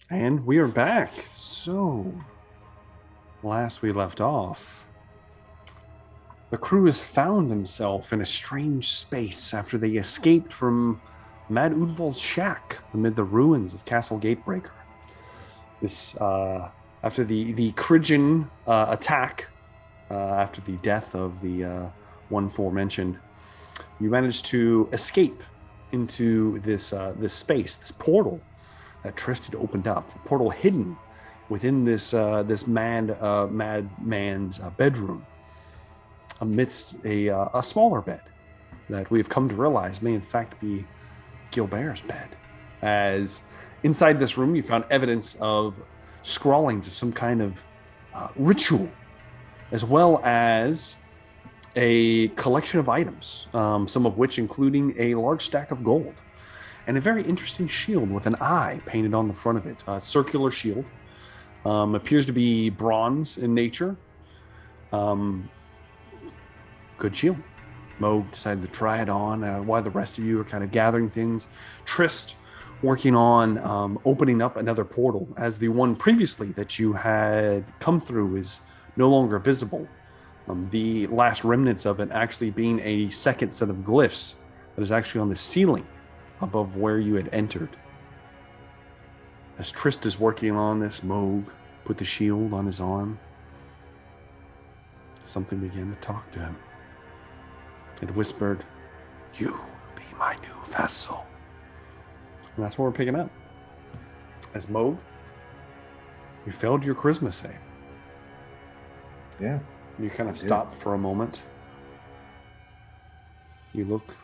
And we are back. So, last we left off, the crew has found themselves in a strange space after they escaped from Mad Udval's shack amid the ruins of Castle Gatebreaker. This, after the Krydgen attack, after the death of the one forementioned, you managed to escape into this space, this portal that Trist had opened up, a portal hidden within this madman's bedroom, amidst a smaller bed that we've come to realize may in fact be Gilbert's bed. As inside this room, you found evidence of scrawlings of some kind of ritual, as well as a collection of items, some of which including a large stack of gold and a very interesting shield with an eye painted on the front of it. A circular shield. Appears to be bronze in nature. Good shield. Moog decided to try it on while the rest of you are kind of gathering things. Trist working on opening up another portal, as the one previously that you had come through is no longer visible. The last remnants of it actually being a second set of glyphs that is actually on the ceiling above where you had entered. As Trist is working on this, Moog put the shield on his arm. Something began to talk to him. It whispered, "You will be my new vessel." And that's what we're picking up. As Moog, you failed your charisma save. Yeah. You kind of stop for a moment. You look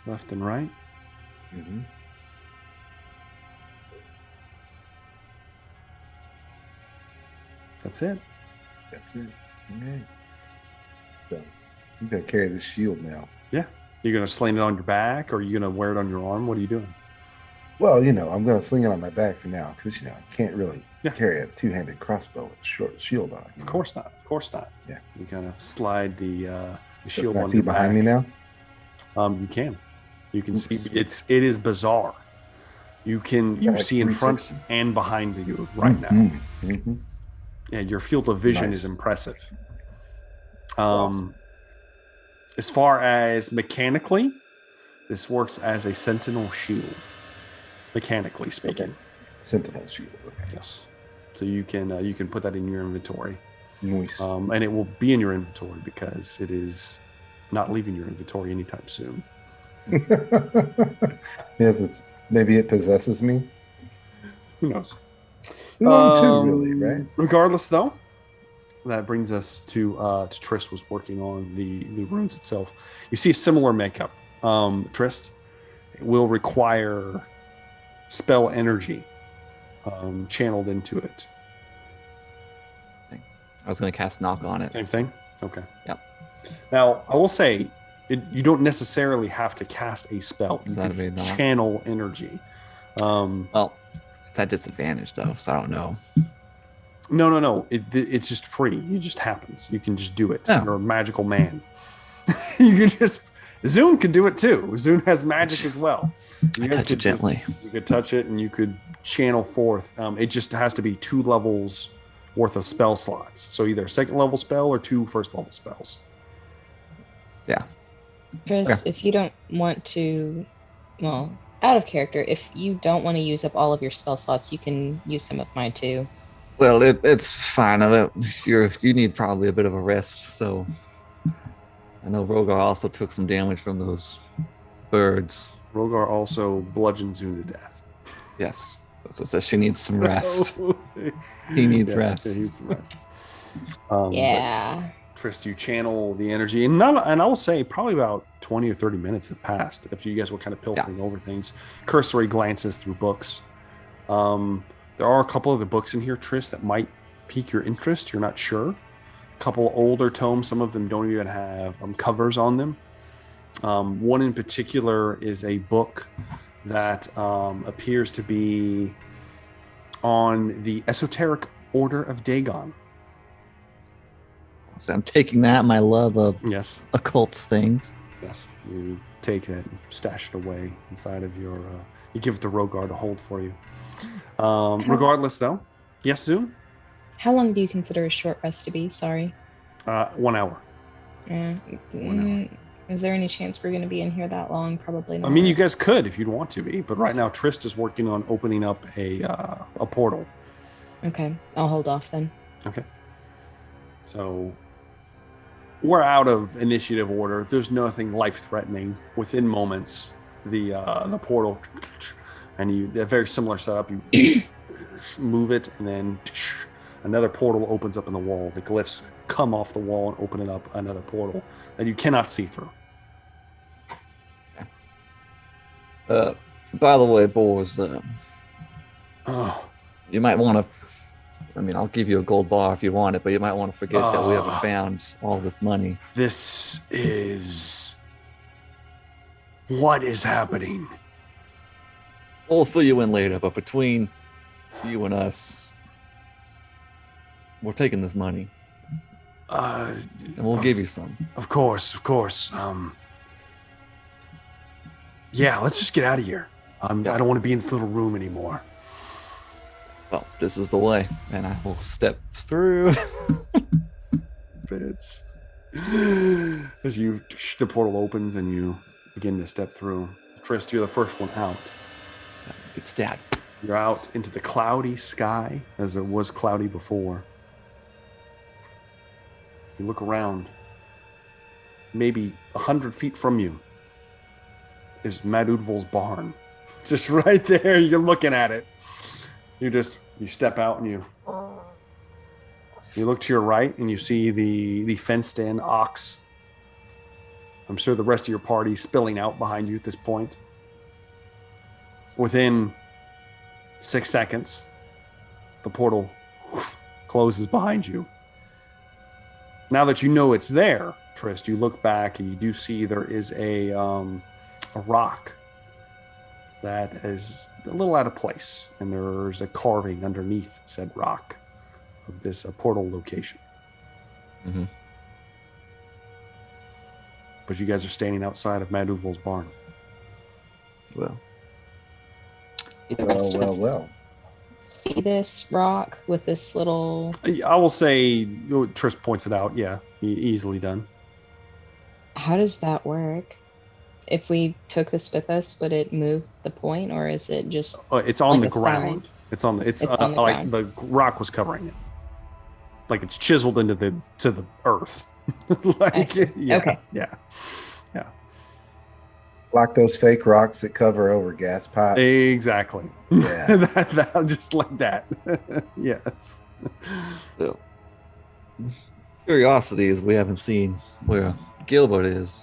left and right. Mm-hmm. That's it. That's it. Okay. So you gotta carry this shield now. Yeah. You're going to sling it on your back, or are you going to wear it on your arm? What are you doing? Well, I'm gonna sling it on my back for now because I can't really carry a two-handed crossbow with a short shield on. Of course not. Of course not. Yeah. You kind of slide the shield Can I on see your behind back. me now? You can. You can see it is bizarre. You see in front and behind you right now. Mm-hmm. Yeah, your field of vision is impressive. Awesome. As far as mechanically, this works as a sentinel shield. Mechanically speaking. Okay. Sentinel shield. Okay. Yes. So you can put that in your inventory. Nice. And it will be in your inventory because it is not leaving your inventory anytime soon. Yes, maybe it possesses me. Who knows? Too, really, right? Regardless, though, that brings us to Trist was working on the runes itself. You see a similar makeup. Trist will require spell energy channeled into it. I was going to cast knock on it. Same thing? Okay. Yep. Now, I will say, you don't necessarily have to cast a spell. You can channel energy. Well, it's at disadvantage, though, so I don't know. No. It's just free. It just happens. You can just do it. Oh. You're a magical man. You can just... Zune could do it, too. Zune has magic as well. You touch it gently. You could touch it, and you could channel forth. It just has to be 2 levels worth of spell slots. So either a 2nd level spell or 2 1st level spells. Yeah. Chris, if you don't want to, well, out of character, if you don't want to use up all of your spell slots, you can use some of mine too. Well, it's fine. You need probably a bit of a rest, so I know Rogar also took some damage from those birds. Rogar also bludgeoned Zune to death. Yes. So she needs some rest. He needs rest. He needs some rest. Yeah. Trist, you channel the energy, and I will say probably about 20 or 30 minutes have passed. If you guys were kind of pilfering over things, cursory glances through books. There are a couple of the books in here, Trist, that might pique your interest. You're not sure. A couple older tomes. Some of them don't even have covers on them. One in particular is a book that appears to be on the esoteric order of Dagon. So I'm taking that, my love of occult things. Yes, you take it and stash it away inside of your You give it to Rogar to hold for you. Regardless, though, yes, Zoom? How long do you consider a short rest to be? Sorry. 1 hour. Yeah. 1 hour. Is there any chance we're going to be in here that long? Probably not. I mean, you guys could if you'd want to be, but right now Trist is working on opening up a portal. Okay, I'll hold off then. Okay. So we're out of initiative order. There's nothing life-threatening. Within moments, the portal, and a very similar setup. You move it, and then another portal opens up in the wall. The glyphs come off the wall and open it up another portal that you cannot see through. By the way, boys, you might want to. I mean, I'll give you a gold bar if you want it, but you might want to forget that we haven't found all this money. This is what is happening. We'll fill you in later, but between you and us, we're taking this money. And we'll give you some. Of course. Yeah, let's just get out of here. I don't want to be in this little room anymore. Well, this is the way, and I will step through. Bits. As the portal opens and you begin to step through. Trist, you're the first one out. It's that. You're out into the cloudy sky, as it was cloudy before. You look around. Maybe 100 feet from you is Madudvol's barn. Just right there, you're looking at it. You step out and you look to your right and you see the fenced in ox. I'm sure the rest of your party spilling out behind you at this point. Within 6 seconds, the portal closes behind you. Now that you know it's there, Trist, you look back and you do see there is a rock that is a little out of place, and there's a carving underneath said rock of this portal location. Mm-hmm. But you guys are standing outside of Madudvol's barn. Well. See this rock with this little... I will say, Trist points it out, yeah, easily done. How does that work? If we took this with us, would it move the point, or is it just? It's on like the ground. sign? It's on the. It's on the like ground. the rock was covering it. Like it's chiseled into the earth. Like yeah, Okay. Yeah. Like those fake rocks that cover over gas pipes. Exactly. Yeah. that just like that. Yes. So, curiosity is we haven't seen where Gilbert is.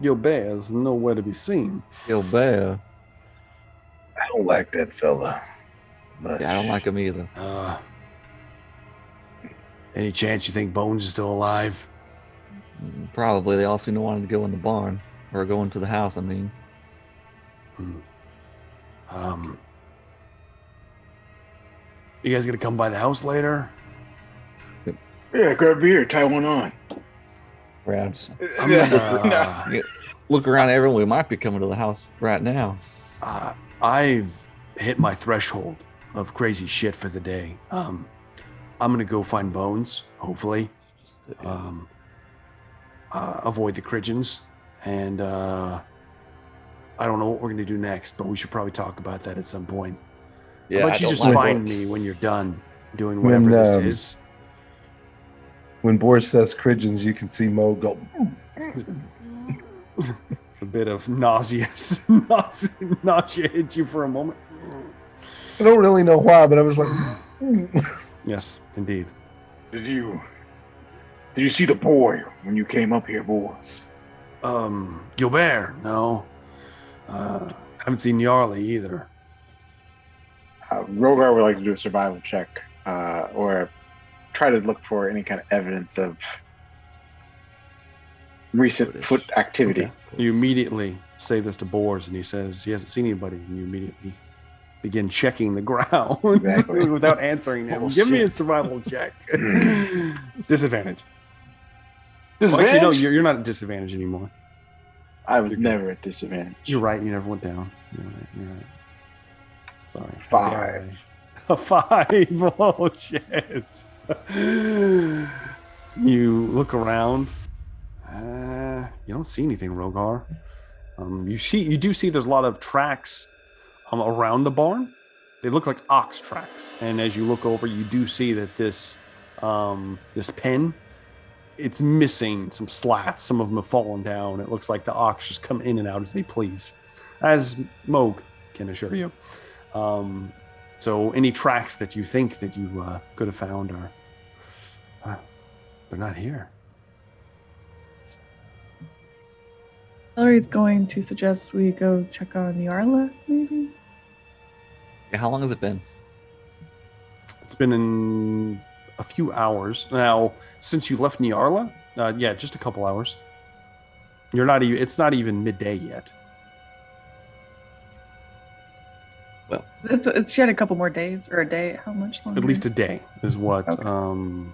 Gilbert is nowhere to be seen. Gilbert. I don't like that fella much. Yeah, I don't like him either. Any chance you think Bones is still alive? Probably. They all seem to want to go in the barn. Or go into the house, I mean. You guys gonna come by the house later? Yeah, grab a beer, tie one on. Perhaps. I'm gonna, Look around everyone. We might be coming to the house right now. I've hit my threshold of crazy shit for the day. I'm gonna go find Bones, hopefully. Avoid the Cridgeons, and I don't know what we're gonna do next, but we should probably talk about that at some point. Yeah, How about you just find me when you're done doing whatever this is? When Boris says Cridgeons, you can see Mo go. It's a bit of nausea hits you for a moment. I don't really know why, but I was like, Yes, indeed. Did you see the boy when you came up here, boys? Gilbert, no. Haven't seen Yarley either. Rogar would like to do a survival check, or try to look for any kind of evidence of recent foot activity. Okay. You immediately say this to Boars, and he says he hasn't seen anybody, and you immediately begin checking the ground Exactly. without answering him. Give me a survival check. Disadvantage. Well, actually, no, you're not at disadvantage anymore. I was never at disadvantage. You're right. You never went down. You're right. Sorry. 5. A 5. Oh shit. You look around. You don't see anything, Rogar. You do see there's a lot of tracks around the barn. They look like ox tracks, and as you look over, you do see that this pen, it's missing some slats. Some of them have fallen down. It looks like the ox just come in and out as they please, as Moog can assure you. So any tracks that you think that you could have found are they're not here. Valerie's going to suggest we go check on Yarla, maybe? Yeah, how long has it been? It's been in a few hours now since you left Nyarla. Yeah, just a couple hours. You're not even. It's not even midday yet. Well, She had a couple more days, or a day. How much longer? At least a day is what Okay.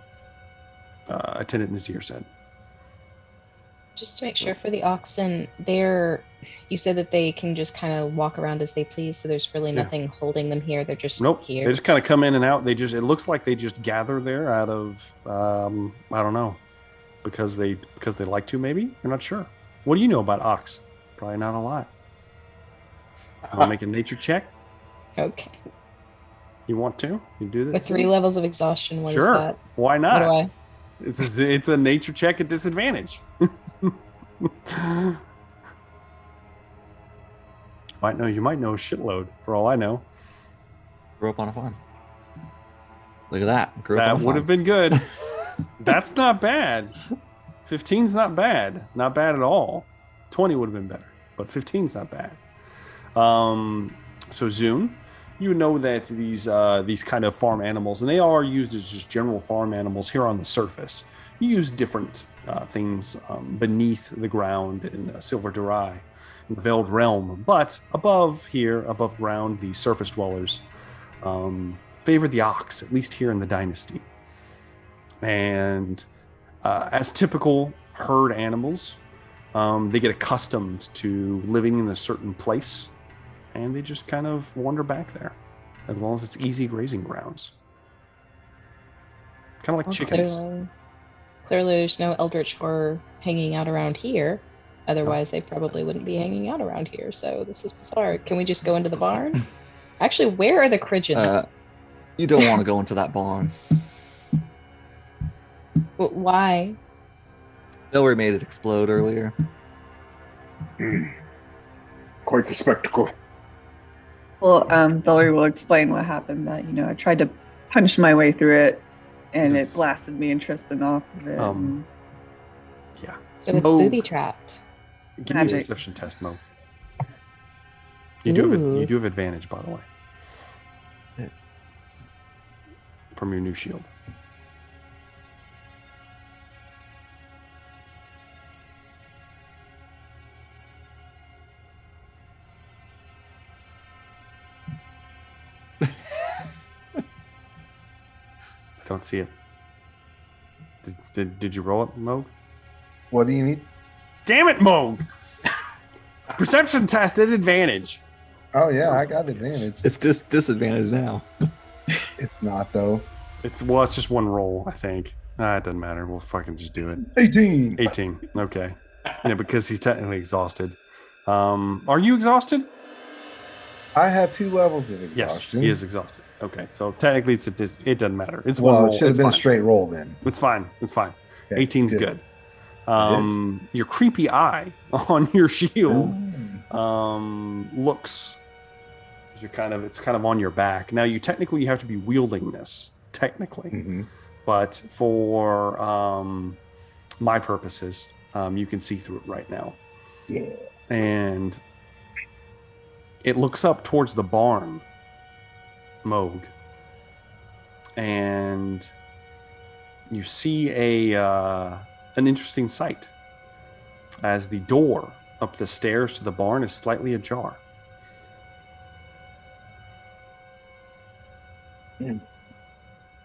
Attendant Nazir said. Just to make sure, for the oxen, you said that they can just kind of walk around as they please, so there's really nothing holding them here. They're just here. They just kind of come in and out. It looks like they just gather there out of I don't know, because they like to, maybe. You're not sure. What do you know about ox? Probably not a lot. You want to make a nature check? Okay. You want to? You do this? With 3 levels of exhaustion, what is Sure. that? Why not? What do It's a nature check at disadvantage. You might know a shitload for all I know. grew up on a farm. Look at that. That would have been good. That's not bad. 15's not bad. Not bad at all. 20 would have been better, but 15's not bad. So Zune, you know that these kind of farm animals, and they are used as just general farm animals here on the surface. You use different things beneath the ground in Silver Durai, in the Veiled Realm, but above ground, the surface dwellers favor the ox, at least here in the dynasty. And as typical herd animals, they get accustomed to living in a certain place, and they just kind of wander back there, as long as it's easy grazing grounds. Kind of like chickens. Clearly, there's no eldritch horror hanging out around here. Otherwise, they probably wouldn't be hanging out around here. So this is bizarre. Can we just go into the barn? Actually, where are the Cridgeons? You don't want to go into that barn. Why? Valerie made it explode earlier. Quite the spectacle. Well, Valerie will explain what happened. That I tried to punch my way through it, and it blasted me and Tristan off of it. Yeah. So it's booby trapped. Give me a perception test, Mo. You do have advantage, by the way, from your new shield. I don't see it. Did you roll it, Moog? What do you need? Damn it, Moog! Perception test at advantage. Oh yeah, I got advantage. It's disadvantage now. It's not though. It's just one roll, I think. It doesn't matter. We'll fucking just do it. 18. 18. Okay. Yeah, because he's technically exhausted. Are you exhausted? I have 2 levels of exhaustion. Yes, he is exhausted. Okay, so technically it doesn't matter. It's well, one roll. it should have been fine. A straight roll then. It's fine. Okay, 18's good. It Your creepy eye on your shield looks. It's kind of on your back. Now you technically have to be wielding this technically, but for my purposes, you can see through it right now. Yeah, and it looks up towards the barn, Moog, and you see an interesting sight as the door up the stairs to the barn is slightly ajar.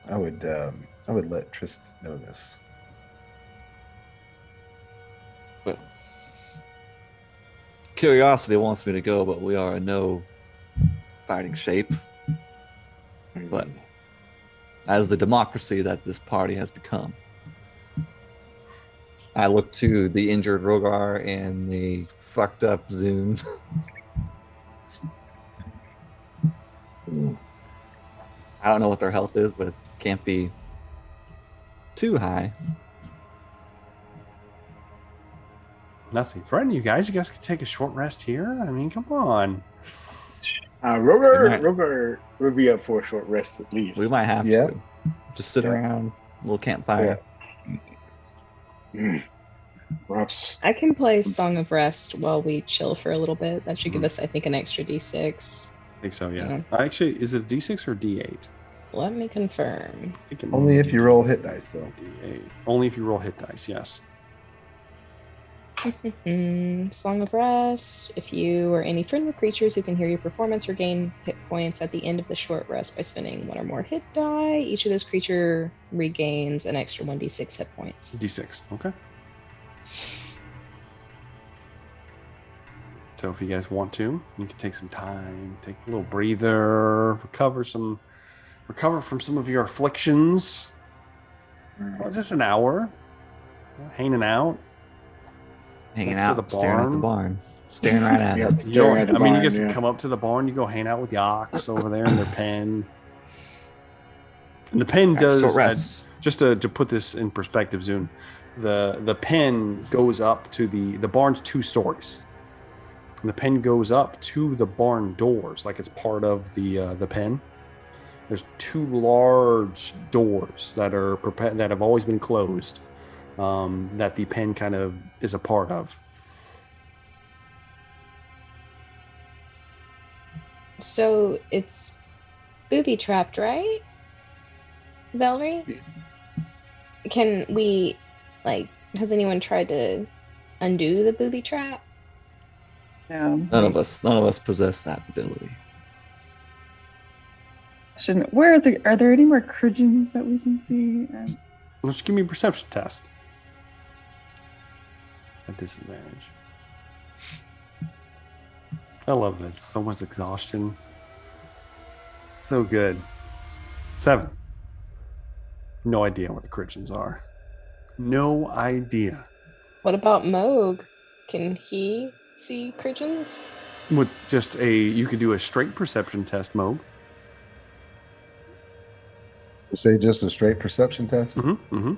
I would let Trist know this. Well, curiosity wants me to go, but we are in no fighting shape. But as the democracy that this party has become, I look to the injured Rogar and the fucked up Zune. I don't know what their health is, but it can't be too high. Nothing threatening you guys. You guys can take a short rest here. I mean, come on. Rogar would be up for a short rest at least. We might have to. Just sit around, a little campfire. Perhaps. I can play Song of Rest while we chill for a little bit. That should give us, I think, an extra D6. I think so, yeah. Actually, is it a D6 or D8? Let me confirm. Only if you roll hit dice, though. D8. Only if you roll hit dice, yes. Song of Rest. If you or any friendly creatures who can hear your performance regain hit points at the end of the short rest by spending one or more hit die, each of those creature regains an extra 1d6 hit points. D6, okay. So if you guys want to, you can take some time, take a little breather, recover from some of your afflictions. Well, just an hour, hanging out. Hanging out, staring at the barn. Staring right at it. You guys can come up to the barn, you go hang out with the ox over there in their pen. And the pen does, just to put this in perspective, Zune, the pen goes up to the barn's 2 stories. And the pen goes up to the barn doors, like it's part of the pen. There's 2 large doors that have always been closed, that the pen kind of is a part of. So it's booby trapped, right, Valerie? Can we, has anyone tried to undo the booby trap? No. None of us possess that ability. Are there any more Cridgens that we can see? Just give me a perception test. At disadvantage. I love this. So much exhaustion. So good. 7. No idea what the Cridgens are. No idea. What about Moog? Can he see Cridgens? With you could do a straight perception test, Moog. Say just a straight perception test? Mm-hmm.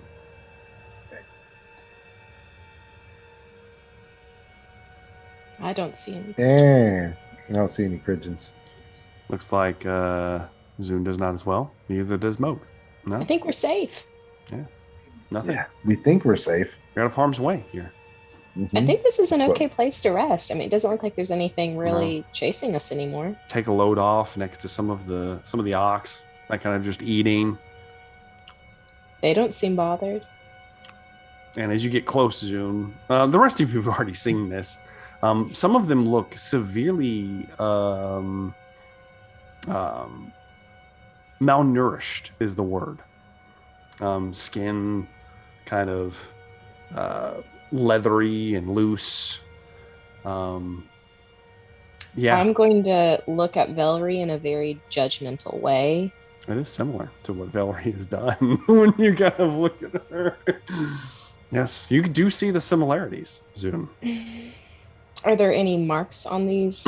I don't see any. Yeah, I don't see any Cridgens. Looks like Zune does not as well. Neither does Moog. No? I think we're safe. Yeah. Nothing. Yeah, we think we're safe. We're out of harm's way here. Mm-hmm. I think this is an okay place to rest. I mean, it doesn't look like there's anything really chasing us anymore. Take a load off next to some of the ox. That kind of just eating. They don't seem bothered. And as you get close, Zune, the rest of you have already seen this. Some of them look severely malnourished is the word. Skin kind of leathery and loose. Yeah. I'm going to look at Valerie in a very judgmental way. It is similar to what Valerie has done when you kind of look at her. Yes, you do see the similarities, Zune. Are there any marks on these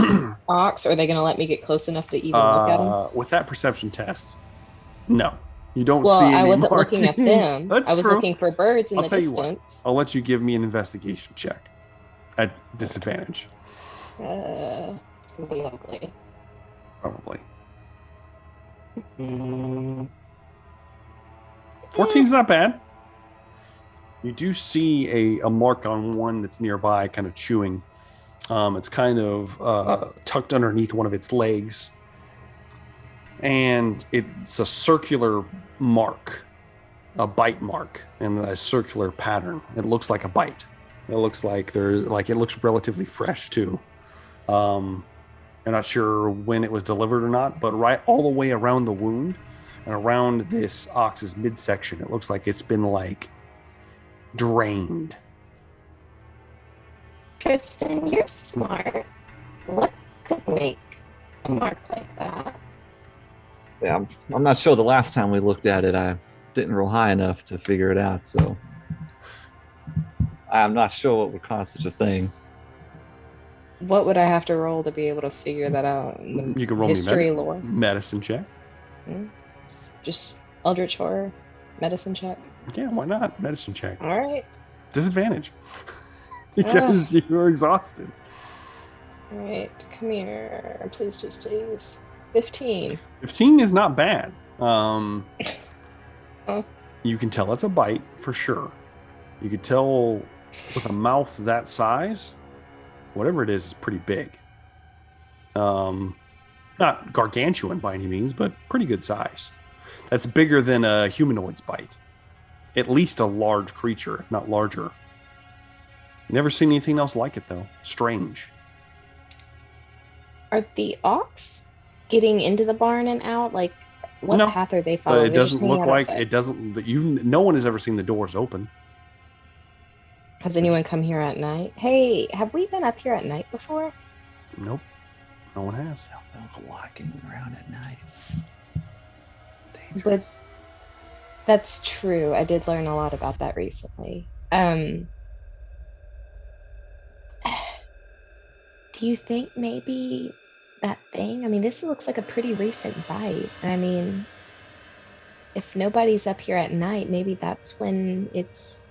ox? Are they going to let me get close enough to even look at them? With that perception test, no. You don't see any I wasn't markings. looking at them. That's I was true. looking for birds in I'll the tell distance. You what, I'll let you give me an investigation check at disadvantage. It's going to be ugly. Probably. 14's not bad. You do see a mark on one that's nearby, kind of chewing. It's kind of tucked underneath one of its legs. And it's a circular mark, a bite mark, in a circular pattern. It looks like a bite. It looks like it looks relatively fresh too. I'm not sure when it was delivered or not, but right all the way around the wound and around this ox's midsection, it looks like it's been drained. Tristan, you're smart. What could make a mark like that? Yeah, I'm not sure. The last time we looked at it, I didn't roll high enough to figure it out, so I'm not sure what would cause such a thing. What would I have to roll to be able to figure that out? You can roll history me lore. Medicine check. Just Eldritch Horror medicine check. Yeah, why not? Medicine check. All right. Disadvantage. Because you're exhausted. All right, come here. Please, please, please. 15. 15 is not bad. Oh. You can tell it's a bite for sure. You could tell with a mouth that size, whatever it is pretty big. Not gargantuan by any means, but pretty good size. That's bigger than a humanoid's bite. At least a large creature, if not larger. Never seen anything else like it though. Strange. Are the Auks getting into the barn and out? Like, what path are they following? It doesn't look like it doesn't. No one has ever seen the doors open. Has anyone come here at night? Hey, have we been up here at night before? Nope. No one has. No walking around at night. But that's true. I did learn a lot about that recently. Do you think maybe that thing? I mean, this looks like a pretty recent bite. I mean, if nobody's up here at night, maybe that's when it's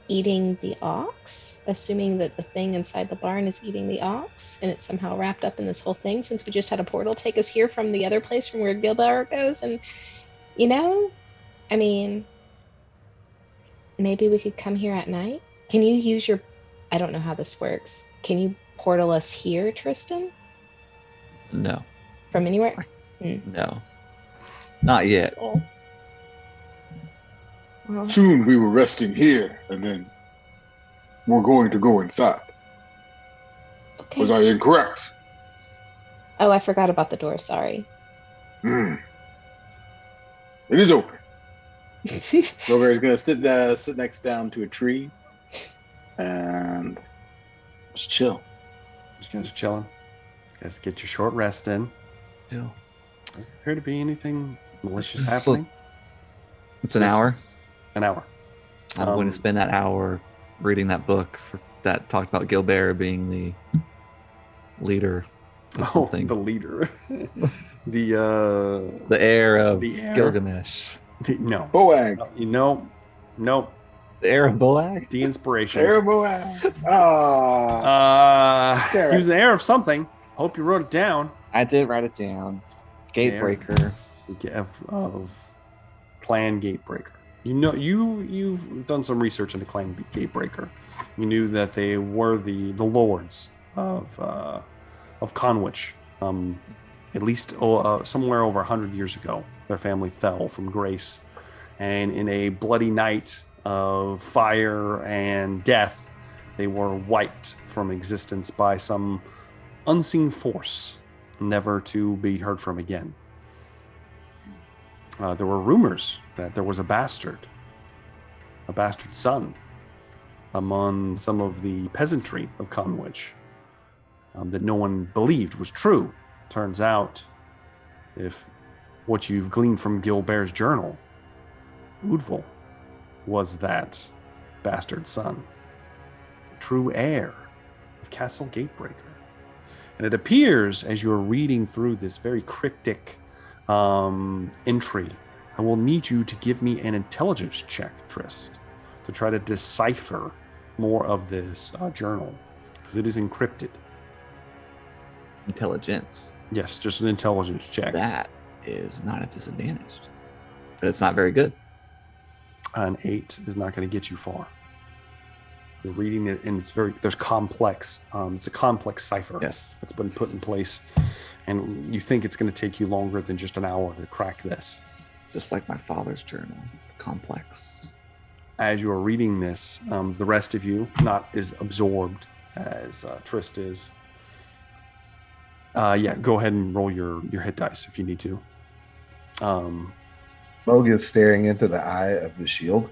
eating the ox, assuming that the thing inside the barn is eating the ox, and it's somehow wrapped up in this whole thing since we just had a portal take us here from the other place from where Gilbert goes. And, you know, I mean, maybe we could come here at night. Can you use your, I don't know how this works. Can you portal us here, Tristan? No. From anywhere? No. Not yet. Well, Soon we were resting here, and then we're going to go inside. okay. Was I incorrect? Oh, I forgot about the door. Sorry. It is open. Robert is going to sit next down to a tree and just chill. Just guys are chilling. Guys get your short rest in. Yeah. Doesn't appear to be anything malicious happening. It's an hour. An hour. I'm going to spend that hour reading that book that talked about Gilbert being the leader of something. The leader. the heir of heir. Gilgamesh. No. Boag. Nope. The heir of Boag? The inspiration. Heir of Boag. He was the heir of something. Hope you wrote it down. I did write it down. Gatebreaker. Of Clan Gatebreaker. You know, you've done some research into Clan Gatebreaker. You knew that they were the lords of Conwich. At least somewhere over 100 years ago, their family fell from grace, and in a bloody night of fire and death, they were wiped from existence by some unseen force, never to be heard from again. There were rumors that there was a bastard son, among some of the peasantry of Conwich that no one believed was true. Turns out, if what you've gleaned from Gilbert's journal, Udval was that bastard son, true heir of Castle Gatebreaker. And it appears, as you're reading through this very cryptic entry, I will need you to give me an intelligence check, Trist, to try to decipher more of this journal, because it is encrypted. Intelligence. Yes, just an intelligence check. That is not at disadvantage, but it's not very good. An 8 is not going to get you far. You're reading it, and there's complex. It's a complex cipher. Yes, that's been put in place, and you think it's going to take you longer than just an hour to crack this. Just like my father's journal, complex. As you are reading this, the rest of you, not as absorbed as Trist is. Go ahead and roll your hit dice if you need to. Moog is staring into the eye of the shield.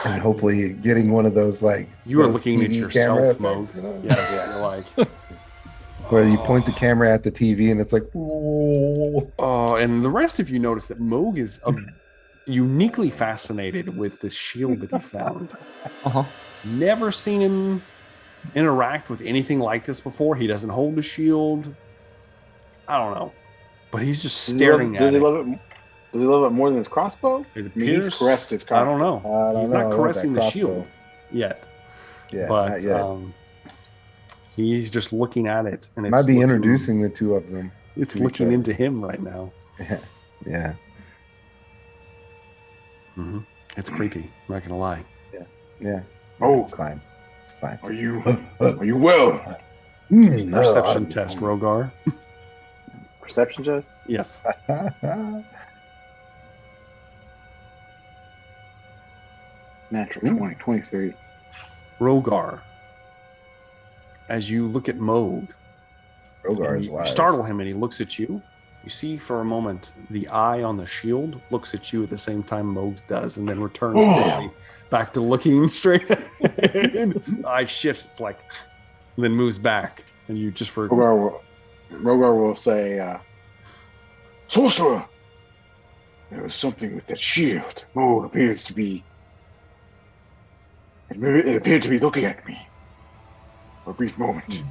and hopefully getting one of those like you are those looking at TV yourself, camera Moog. effects, you know? Yes, Yeah. you're like, Where you point the camera at the TV and it's like, "Ooh." oh, and the rest of you notice that Moog is uniquely fascinated with this shield that he found. Never seen him interact with anything like this before. He doesn't hold a shield. I don't know, but he's just staring at it. Does he love it more than his crossbow? It He's appears. caressed his crossbow. I don't know. He's not caressing the shield yet. Yeah, but not yet. He's just looking at it, and Might be introducing the two of them. It's looking into him right now. Yeah. Mm-hmm. It's creepy. I'm not gonna lie. Yeah. Oh, It's fine. It's fine. are you well? Perception test, Rogar. Perception test? Yes. Natural 20, 23. Rogar. As you look at Moog, Rogar is you wise. startle him, and he looks at you. You see for a moment the eye on the shield looks at you at the same time Moog does, and then returns quickly back to looking straight ahead. Eye shifts, it's like, and then moves back, and you just for Rogar will say, Sorcerer! There was something with that shield. Moog appears to be... It appeared to be looking at me for a brief moment.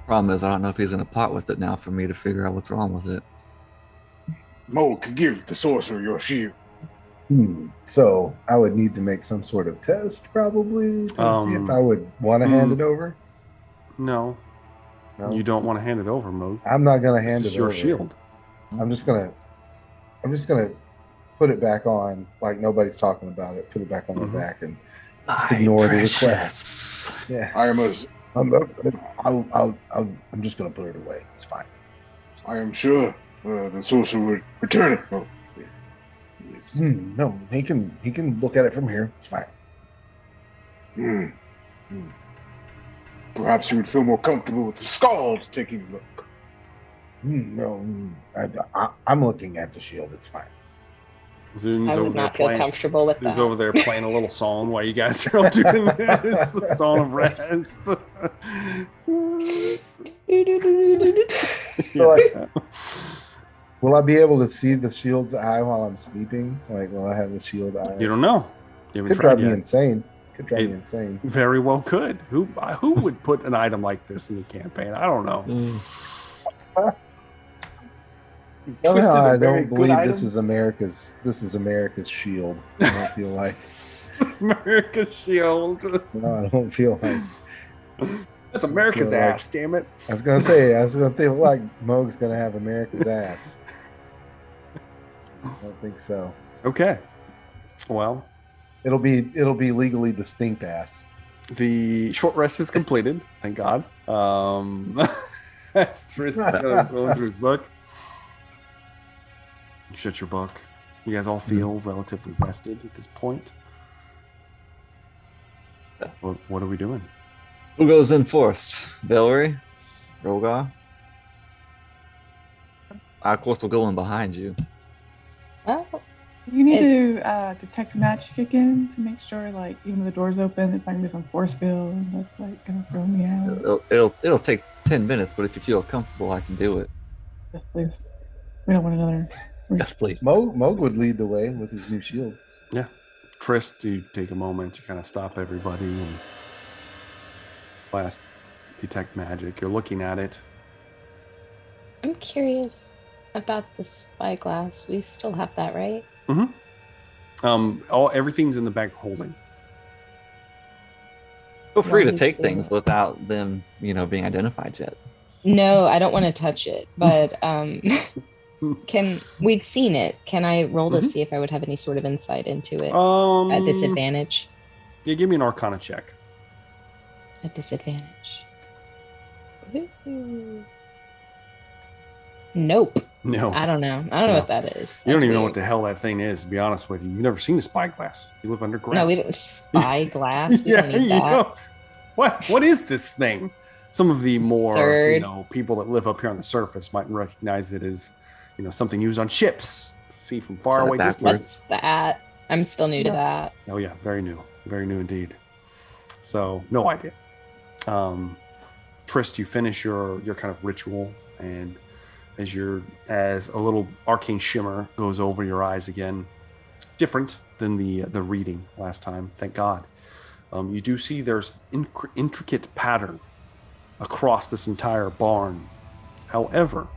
Problem is, I don't know if he's going to part with it now for me to figure out what's wrong with it. Moog could give the sorcerer your shield. So I would need to make some sort of test, probably, to see if I would want to hand it over. No, you don't want to hand it over, Moog. I'm not going to hand it over. Your shield. I'm just gonna put it back on like nobody's talking about it. Put it back on my back and just ignore the request. Yeah, I'm just gonna put it away. It's fine. I am sure the sorcerer would return it. Oh, yes. No, he can look at it from here. It's fine. Perhaps you would feel more comfortable with the Scald taking a look. No, I'm looking at the shield. It's fine. Zoom's I over would there not feel playing. comfortable with Zoom's that. over there playing a little song while you guys are all doing this. The song of rest. Will I be able to see the shield's eye while I'm sleeping? Like, will I have the shield eye? You don't know. You haven't Could tried drive me yet. insane. Could drive me insane. Very well could. Who would put an item like this in the campaign? I don't know. Somehow I don't believe this is America's shield. I don't feel like America's shield. No, I don't feel like That's America's ass, damn it. I was gonna feel like Moog's gonna have America's ass. I don't think so. Okay. Well, it'll be legally distinct ass. The short rest is completed, thank God. That's going through his book. You shut your book. You guys all feel relatively rested at this point. What are we doing? Who goes in first? Valerie? Rogar? I, of course, will go in behind you. Well, you need to detect magic again to make sure, like, even though the door's open, it's not gonna be some force field that's like gonna throw me out. It'll take 10 minutes, but if you feel comfortable, I can do it. Yes, please. We don't want another. Yes, please. Moog would lead the way with his new shield. Yeah. Trist, you take a moment to kind of stop everybody and fast detect magic. You're looking at it. I'm curious about the spyglass. We still have that, right? Mm-hmm. Everything's in the bag holding. Feel free to take things without them, being identified yet. No, I don't want to touch it, but we've seen it. Can I roll to see if I would have any sort of insight into it at disadvantage? Yeah, give me an Arcana check. At disadvantage. Ooh. Nope. No. I don't know. I don't know what that is. You don't even know weird. what the hell that thing is, to be honest with you. You've never seen a spyglass. You live underground. No, we don't spyglass. We don't need that. What is this thing? Some of the more Absurd. people that live up here on the surface might recognize it as something used on ships to see from far away distance. What's that? I'm still new to that. Oh yeah, very new indeed. So no idea. Trist, you finish your kind of ritual, and as a little arcane shimmer goes over your eyes again, different than the reading last time. Thank God. You do see there's intricate pattern across this entire barn. However,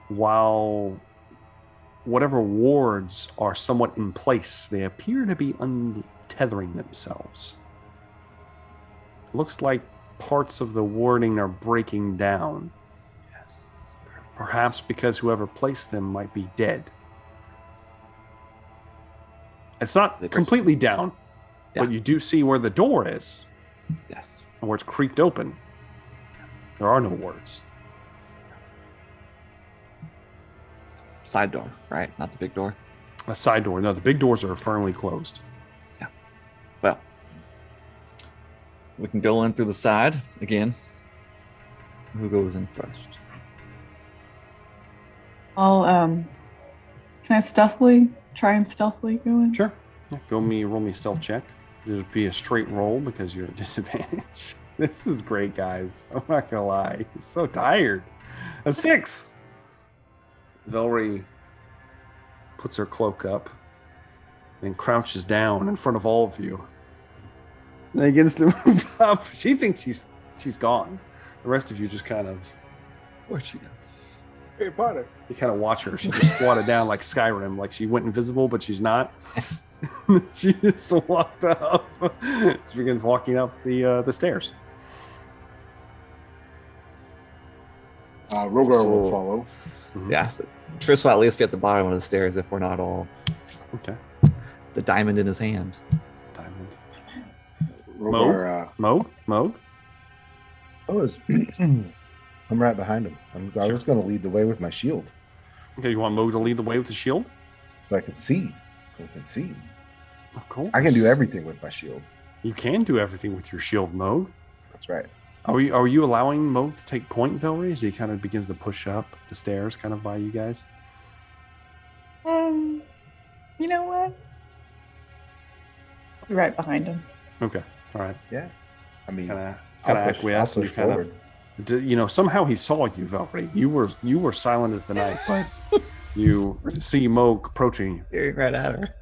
while whatever wards are somewhat in place, they appear to be untethering themselves. Looks like parts of the warding are breaking down. Yes. Perhaps because whoever placed them might be dead. It's not completely down, but you do see where the door is. Yes. And where it's creaked open. There are no wards. Side door, right? Not the big door. A side door. No, the big doors are firmly closed. Yeah. Well, we can go in through the side again. Who goes in first? I'll can I try and stealthily go in? Sure. Yeah, roll me stealth check. There'd be a straight roll because you're at disadvantage. This is great, guys. I'm not gonna lie. You're so tired. A 6. Velry puts her cloak up and crouches down in front of all of you. And begins to move up. She thinks she's gone. The rest of you just kind of... Where'd she go? Harry Potter. You kind of watch her. She just squatted down like Skyrim, like she went invisible, but she's not. She just walked up. She begins walking up the stairs. Rogar will follow. Mm-hmm. Yeah, so Tris will at least be at the bottom of the stairs if we're not all. Okay. The diamond in his hand. Diamond. Rogar, Moog? I'm right behind him. I was going to lead the way with my shield. Okay, you want Moog to lead the way with the shield? So I can see. Of course. I can do everything with my shield. You can do everything with your shield, Moog. That's right. Are you allowing Moog to take point, Velry, as he kind of begins to push up the stairs kind of by you guys? You know what? I'll be right behind him. Okay. All right. Yeah. I mean, kind of acquiesce. You kind of, somehow he saw you, Velry. You were silent as the night, but you see Moog approaching you. Staring right at her.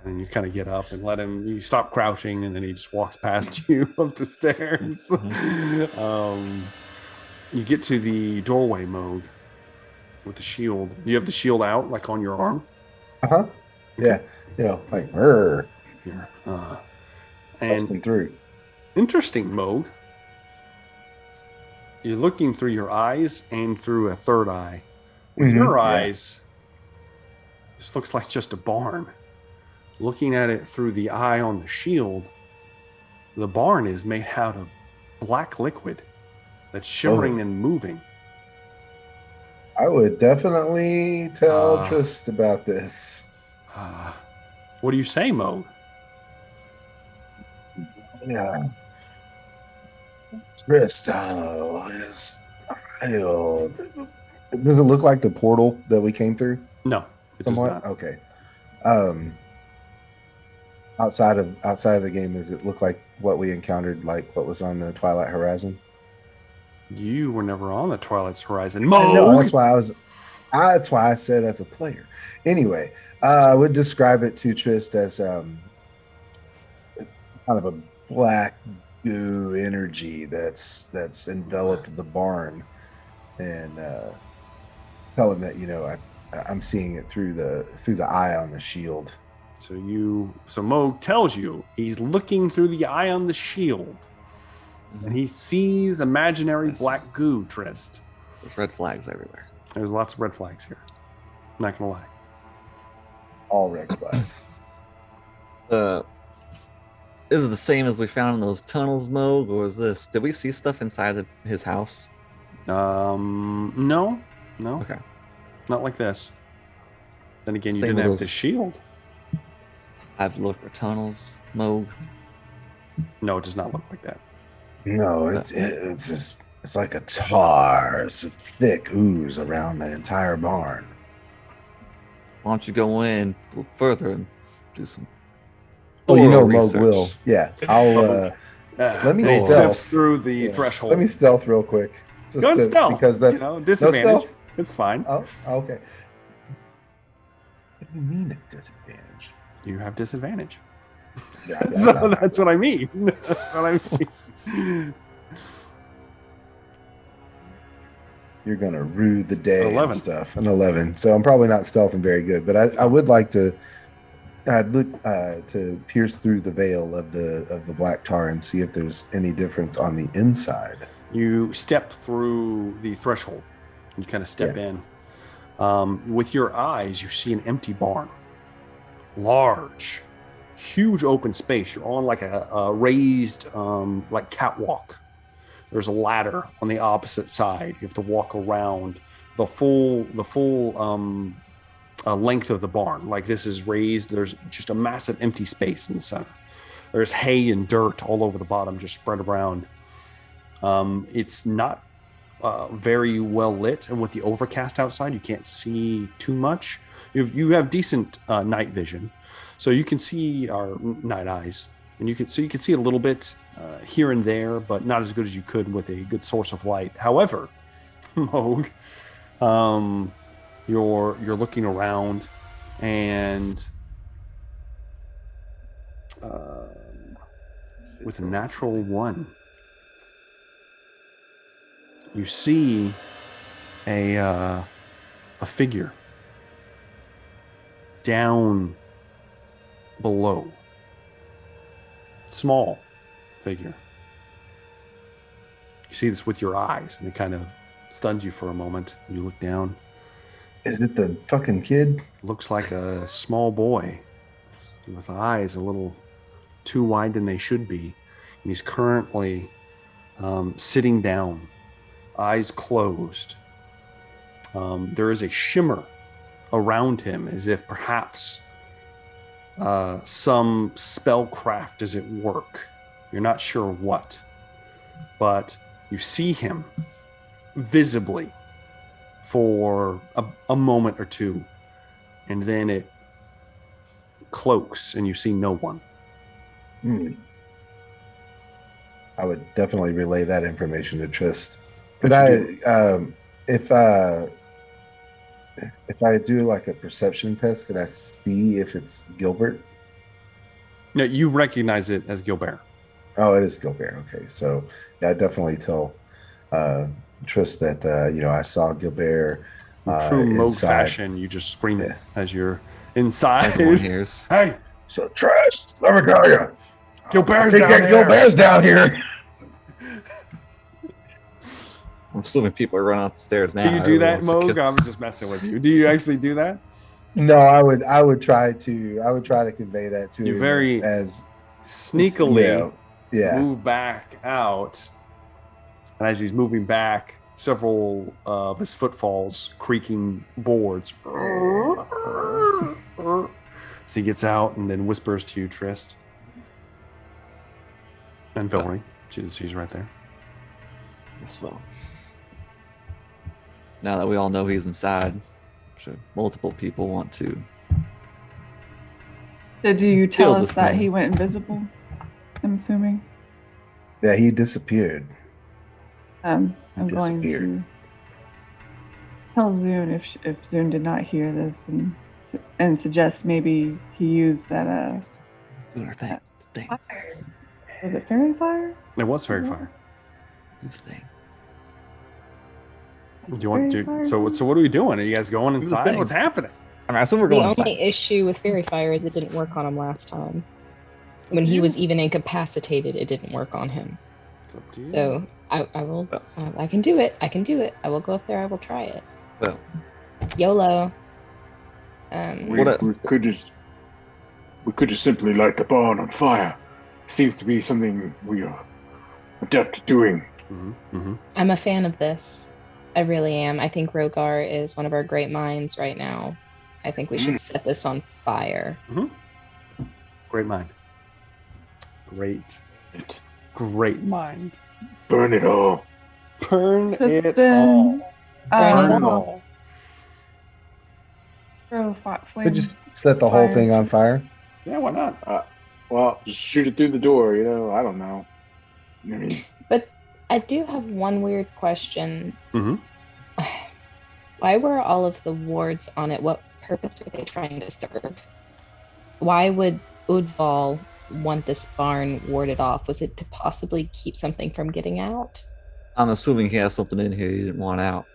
And you kind of get up and let him. You stop crouching, and then he just walks past you up the stairs. You get to the doorway, Moog, with the shield. Do you have the shield out, like on your arm? Okay. Yeah. Like her. Here. Busting through. Interesting, Moog. You're looking through your eyes and through a third eye. With your eyes, this looks like just a barn. Looking at it through the eye on the shield, the barn is made out of black liquid that's shimmering and moving. I would definitely tell Trist about this. What do you say, Mo? Yeah. Trist, does it look like the portal that we came through? No, it somewhat? does not. Okay. Outside of the game, does it look like what we encountered, like what was on the Twilight Horizon? You were never on the Twilight Horizon. No, that's why I said as a player. Anyway, I would describe it to Trist as kind of a black goo energy that's enveloped the barn, and tell him that I'm seeing it through the eye on the shield. So Mo tells you he's looking through the eye on the shield, and he sees imaginary black goo, Trist. There's red flags everywhere. There's lots of red flags here. Not gonna lie. All red flags. Is it the same as we found in those tunnels, Mo, or is this? Did we see stuff inside of his house? No. Okay. Not like this. Then again, you didn't have the shield. I've looked for tunnels, Moog. No, it does not look like that. No, it's like a tar, it's a thick ooze around the entire barn. Why don't you go in a little further and do some Oh, you know, thorough Moog will. research? Yeah, I'll. Let me he stealth. steps through the Yeah. threshold. Let me stealth real quick. Just Go and stealth. because that's no disadvantage. stealth? It's fine. Oh, okay. What do you mean a disadvantage? You have disadvantage. Yeah, So that's what I mean. That's what I mean. You're gonna rue the day 11. and stuff. An 11. So I'm probably not stealthing very good, but I would like to. I'd look to pierce through the veil of the black tar and see if there's any difference on the inside. You step through the threshold. You kind of step in. With your eyes, you see an empty barn. Large, huge open space. You're on like a raised like catwalk. There's a ladder on the opposite side. You have to walk around the full length of the barn. Like this is raised. There's just a massive empty space in the center. There's hay and dirt all over the bottom, just spread around. It's not very well lit, and with the overcast outside, you can't see too much. You have decent night vision, so you can see our night eyes, and you can see a little bit here and there, but not as good as you could with a good source of light. However, Moog, you're looking around, and with a natural 1. You see a figure down below. Small figure. You see this with your eyes, and it kind of stuns you for a moment. You look down. Is it the fucking kid? Looks like a small boy with eyes a little too wide than they should be. And he's currently sitting down, eyes closed. There is a shimmer around him as if perhaps some spellcraft is at work. You're not sure what, but you see him visibly for a moment or two, and then it cloaks and you see no one. I would definitely relay that information to Trist. Could I, if I do like a perception test, could I see if it's Gilbert? No, you recognize it as Gilbert. Oh, it is Gilbert. Okay, so yeah, I definitely tell Trist that I saw Gilbert. True Moog inside. fashion, you just scream it as you're inside. Everyone hears. Hey, So Trist, let me tell you. Gilbert's down here. Gilbert's down here. I'm assuming people are running off the stairs now. Do you do that, Everyone wants Moog? I was just messing with you. Do you actually do that? No, I would try to convey that to You him very as sneakily yeah. move back out, and as he's moving back, several of his footfalls creaking boards. So he gets out and then whispers to you, Trist. And Valerie. She's right there. Well, now that we all know he's inside, I'm sure multiple people want to. Did you tell us this that man. he went invisible? I'm assuming. Yeah, he disappeared. I'm going Disappeared. to tell Zune if Zune did not hear this and suggest maybe he used that Do our thing. fire. Was it fairy fire? It was fairy fire. Do the thing. Do you want to? So what are we doing? Are you guys going inside? thing. What's happening? I mean, I assume we're The going only inside. issue with fairy fire is it didn't work on him last time. When he was even incapacitated, it didn't work on him. It's up to you. So I will. I can do it. I can do it. I will go up there. I will try it. Well, YOLO. We could just simply light the barn on fire. Seems to be something we are adept at doing. I'm a fan of this. I really am. I think Rogar is one of our great minds right now. I think we should set this on fire. Great mind. Great mind. Burn it all. Burn it Tristan, all. Burn it all. all. Throw flame. Could just set the whole thing on fire. Yeah, why not? Well, just shoot it through the door. I don't know. But I do have one weird question. Mm-hmm. Why were all of the wards on it? What purpose were they trying to serve? Why would Udval want this barn warded off? Was it to possibly keep something from getting out? I'm assuming he has something in here he didn't want out.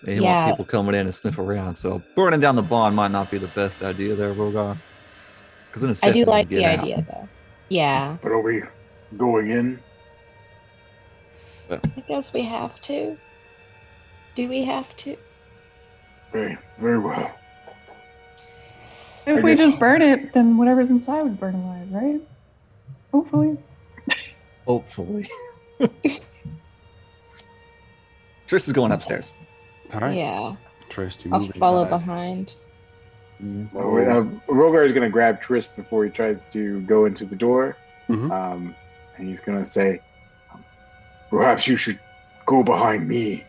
He didn't want people coming in and sniff around. So burning down the barn might not be the best idea there, Rogar. Because then it's I do like the idea, though. Yeah. But are we going in? I guess we have to. Do we have to? Very, very well. If we just burn it, then whatever's inside would burn alive, right? Hopefully. Hopefully. Trish is going upstairs. All right. Yeah. Trish, you I'll move follow inside. behind. Rogar is going to grab Trist before he tries to go into the door. Mhm. And he's going to say, Perhaps you should go behind me.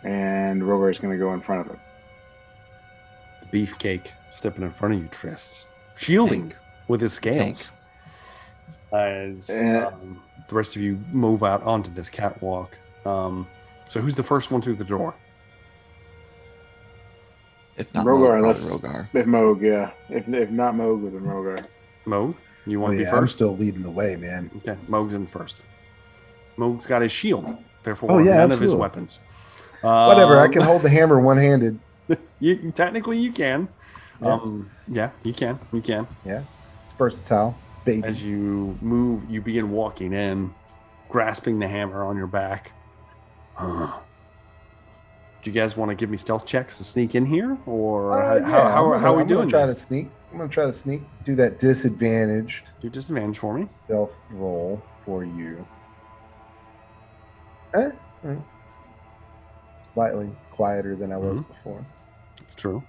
and Rogar is going to go in front of him. The beefcake stepping in front of you, Trist, shielding with his scales. As the rest of you move out onto this catwalk. So who's the first one through the door? If not Rogar, Rogar, unless Rogar. if Moog, yeah. If not Moog, then Rogar. Moog, you want to be I'm first? still leading the way, man. Okay, Moog's in first. Moog's got his shield, therefore Oh, yeah, none of his absolutely. weapons. Whatever, I can hold the hammer one-handed. Technically, you can. Yeah. You can. Yeah, it's versatile, baby. As you move, you begin walking in, grasping the hammer on your back. Do you guys want to give me stealth checks to sneak in here, or how are we doing this? I'm gonna try to sneak. Do that disadvantaged Do disadvantage for me. stealth roll for you. Slightly quieter than I was before. It's true.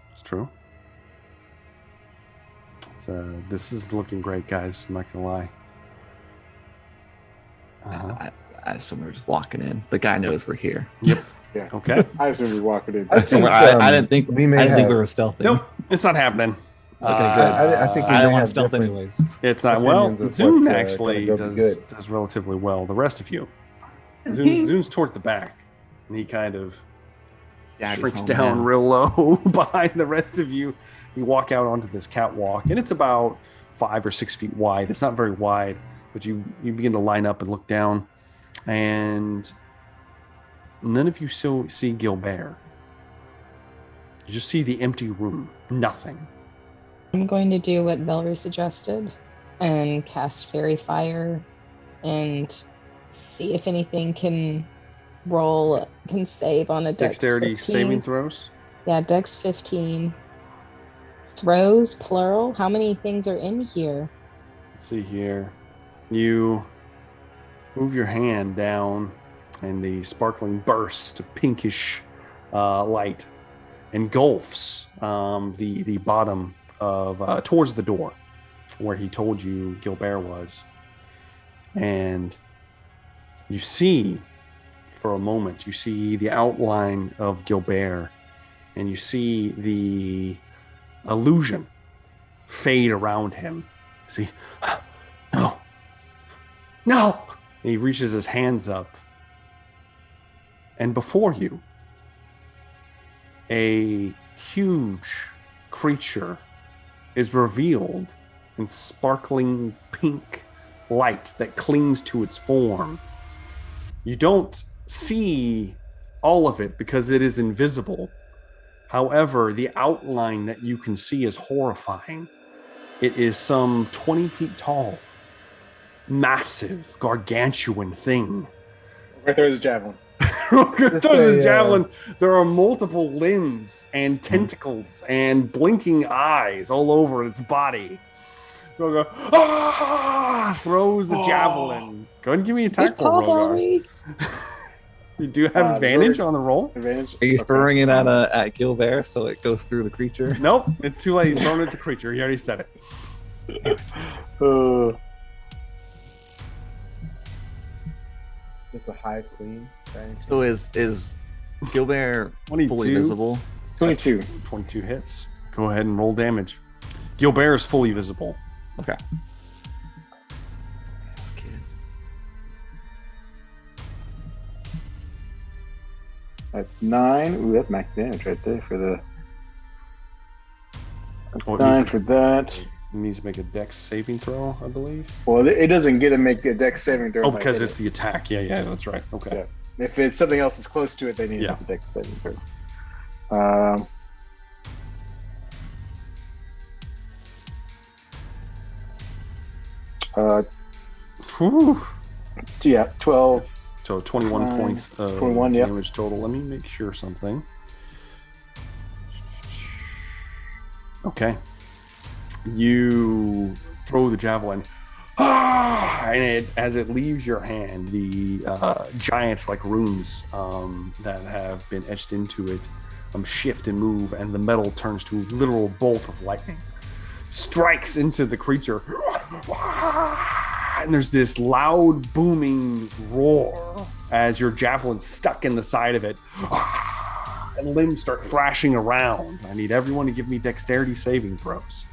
This is looking great, guys. I'm not gonna lie. I assume we're just walking in. The guy knows we're here. Yep. Yeah. Okay. I assume you're walking in. I think, I didn't think we may have. we were stealthing. Nope. It's not happening. Okay, good. I think we I may don't want have stealth different- anyways. It's not. Well, opinions of Zune what's, actually gonna go be good. does relatively well. The rest of you, Zune's towards the back, and he kind of Daddy's shrinks home down now. real low behind the rest of you. You walk out onto this catwalk, and it's about 5 or 6 feet wide. It's not very wide, but you begin to line up and look down, and none of you see Gilbert. You just see the empty room. Nothing. I'm going to do what Belry suggested and cast Fairy Fire and see if anything can save on a Dex Dexterity 15. saving throws. Yeah, Dex 15. Throws, plural. How many things are in here? Let's see here. You move your hand down, and the sparkling burst of pinkish light engulfs the bottom of towards the door where he told you Gilbert was. And you see, for a moment, you see the outline of Gilbert, and you see the illusion fade around him. See, no. And he reaches his hands up, and before you, a huge creature is revealed in sparkling pink light that clings to its form. You don't see all of it because it is invisible. However, the outline that you can see is horrifying. It is some 20 feet tall, massive, gargantuan thing. Right there is a javelin. Throws his javelin. There are multiple limbs and tentacles and blinking eyes all over its body. Rogar throws a javelin. Go ahead and give me a attack Good roll, call, Rogar. Belry. You do have advantage on the roll? Advantage? Are you Okay. throwing it at Gilbert so it goes through the creature? Nope, it's too late. He's thrown it at the creature. He already said it. Just a high clean. So is Gilbert 22. fully visible? 22. 22 hits. Go ahead and roll damage. Gilbert is fully visible. Okay. That's 9. Ooh, that's max damage right there for the. That's Well, 9 for that. It needs to make a dex saving throw, I believe. Well, it doesn't get to make a dex saving throw. Oh, because it's the attack. Yeah, that's right. Okay. Yeah. If it's something else that's close to it, they need to make a dex saving throw. Whew. Yeah, 12. So 21 points of 21, yep. damage total. Let me make sure something. Okay. You throw the javelin. And as it leaves your hand, the giant like runes that have been etched into it shift and move, and the metal turns to a literal bolt of lightning. Strikes into the creature. And there's this loud booming roar as your javelin's stuck in the side of it. And limbs start thrashing around. I need everyone to give me dexterity saving throws.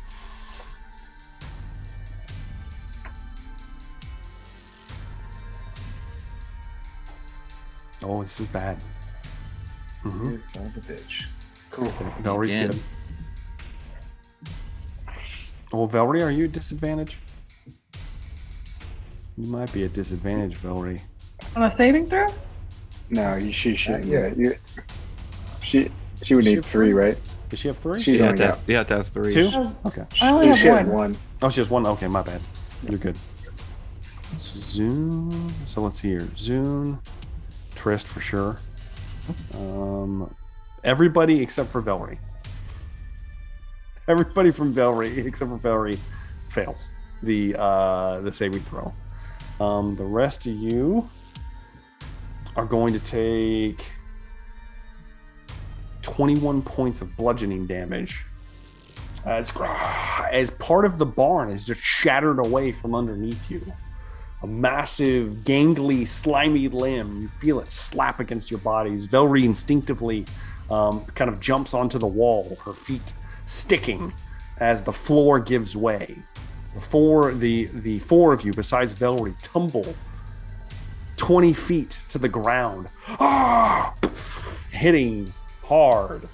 Oh, this is bad. You son of a bitch. Cool. Okay, Valerie's Again. good. Oh, Valerie, are you at disadvantage? You might be at disadvantage, Valerie. On a saving throw? No, she should. Yeah. She would need 3, right? Does she have 3? She's You only got have to have 3. 2? Oh, Okay. I only she have has one. 1. Oh, she has 1? Okay, my bad. You're good. Zune. So let's see here. Zune. Trist for sure. Everybody except for Valerie. Everybody from Valerie except for Valerie fails the saving throw. The rest of you are going to take 21 points of bludgeoning damage as part of the barn is just shattered away from underneath you. A massive, gangly, slimy limb. You feel it slap against your bodies. Valerie instinctively kind of jumps onto the wall, her feet sticking as the floor gives way. The four of you, besides Valerie, tumble 20 feet to the ground, hitting hard,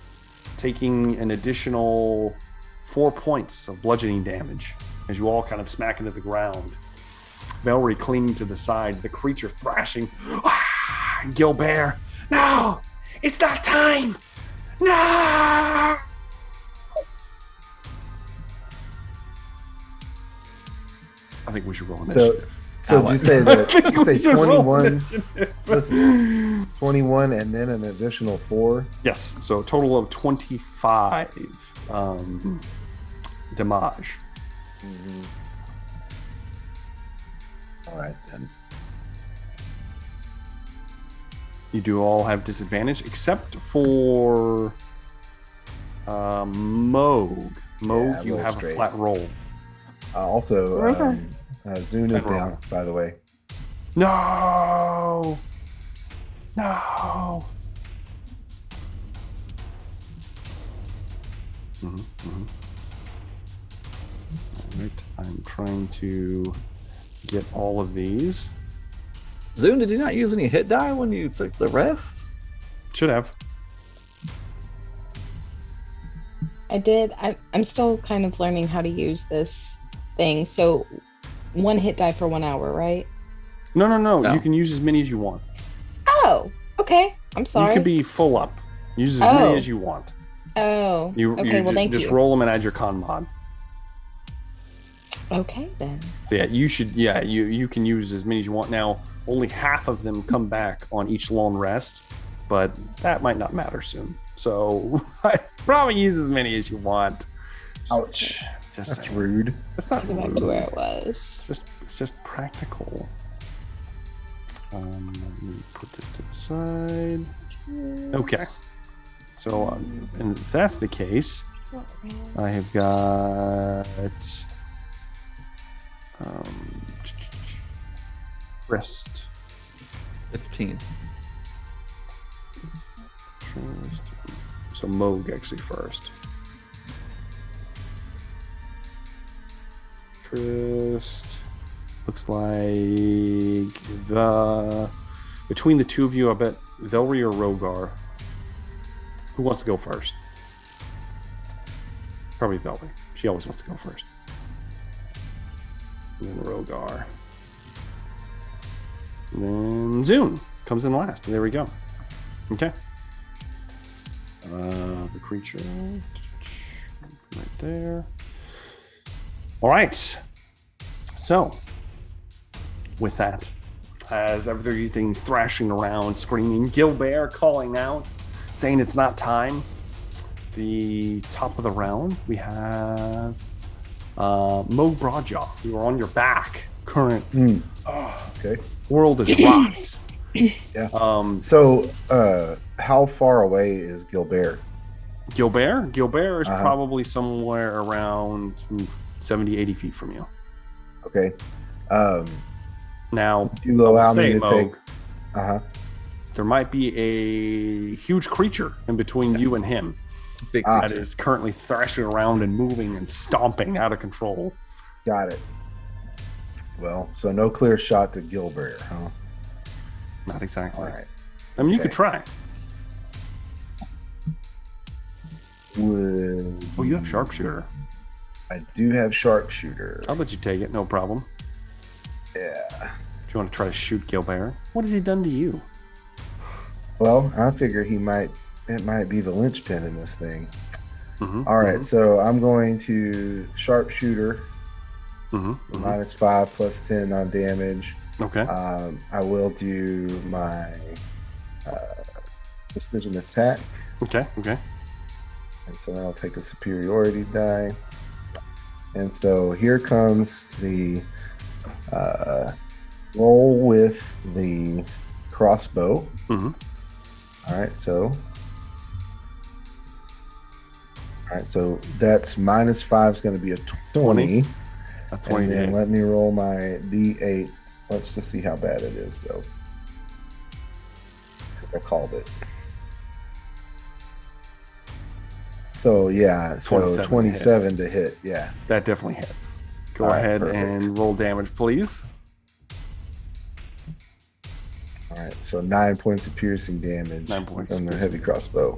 taking an additional 4 points of bludgeoning damage as you all kind of smack into the ground. Valerie clinging to the side, the creature thrashing. Gilbert, no! It's not time! No! I think we should roll initiative. So did you say that? I think You we say should roll 21. initiative. Listen, 21 and then an additional 4. Yes, so a total of 25 damage. All right then. You do all have disadvantage except for Moog. Moog, Yeah, you roll have straight. a flat roll. Also, Okay. Zune is Roll. down, by the way. No! No! All right, I'm trying to get all of these. Zune, did you not use any hit die when you took the rest? Should have. I did. I'm still kind of learning how to use this thing. So 1 hit die for 1 hour, right? No. No. You can use as many as you want. Oh, okay. I'm sorry. You can be full up. Use as many as you want. Oh, You well, thank just you. roll them and add your con mod. Okay, then. So yeah, you should. Yeah, you can use as many as you want. Now, only half of them come back on each long rest, but that might not matter soon. So probably use as many as you want. Ouch. Just That's saying. rude. That's not Go back rude. to where it was. It's just practical. Let me put this to the side. Okay. So, and if that's the case, I have got wrist. 15. So Moog actually first. Trist. Looks like between the two of you, I bet Velry or Rogar. Who wants to go first? Probably Velry. She always wants to go first. And then Rogar. And then Zune comes in last. There we go. Okay. The creature right there. All right. So, with that, as everything's thrashing around, screaming, Gilbert calling out, saying it's not time. The top of the round, we have Mo Broadjaw. You are on your back. Current Okay. world is rocked. Yeah. So, how far away is Gilbert? Gilbert is probably somewhere around 70, 80 feet from you. Okay. Now, you allow me to Moog, take. there might be a huge creature in between you and him that is currently thrashing around and moving and stomping out of control. Got it. Well, so no clear shot to Gilbert, huh? Not exactly. All right. I mean, you could try. Oh, you have sharpshooter. I do have sharpshooter. I'll let you take it, no problem. Yeah. Do you want to try to shoot Gilbert? What has he done to you? Well, I figure it might be the linchpin in this thing. All right, so I'm going to sharpshooter. -5 plus 10 on damage. Okay. I will do my precision attack. Okay. And so I'll take a superiority die. And so here comes the roll with the crossbow. All right, so that's -5 is going to be a 20. A 20. And then let me roll my D8. Let's just see how bad it is, though, because I called it. So yeah, so 27 to hit. Yeah, that definitely hits. Go ahead and roll damage, please. All right, so 9 points of piercing damage. 9 points on the heavy crossbow.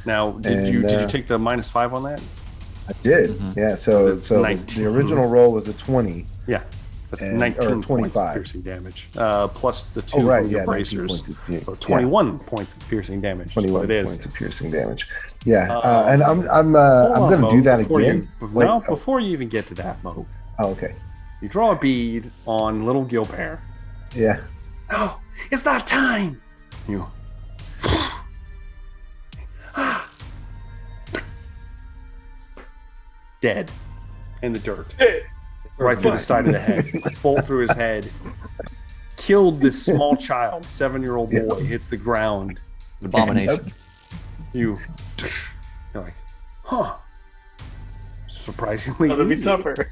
Now, did you take the -5 on that? I did. Yeah. So the original roll was a 20. Yeah. That's 19 points of piercing damage, plus the 2 from your bracers. So 21 points of piercing damage. 21 what it is. points of piercing damage. Yeah, and I'm going to do that again. Before you even get to that, Mo. Oh, okay. You draw a bead on little Gilbert. Yeah. Oh, it's not time. You. Dead in the dirt. Right through the side of the head. Bolt through his head. Killed this small child, 7-year-old boy, hits the ground. An abomination. You're like, huh. Surprisingly. Let me suffer.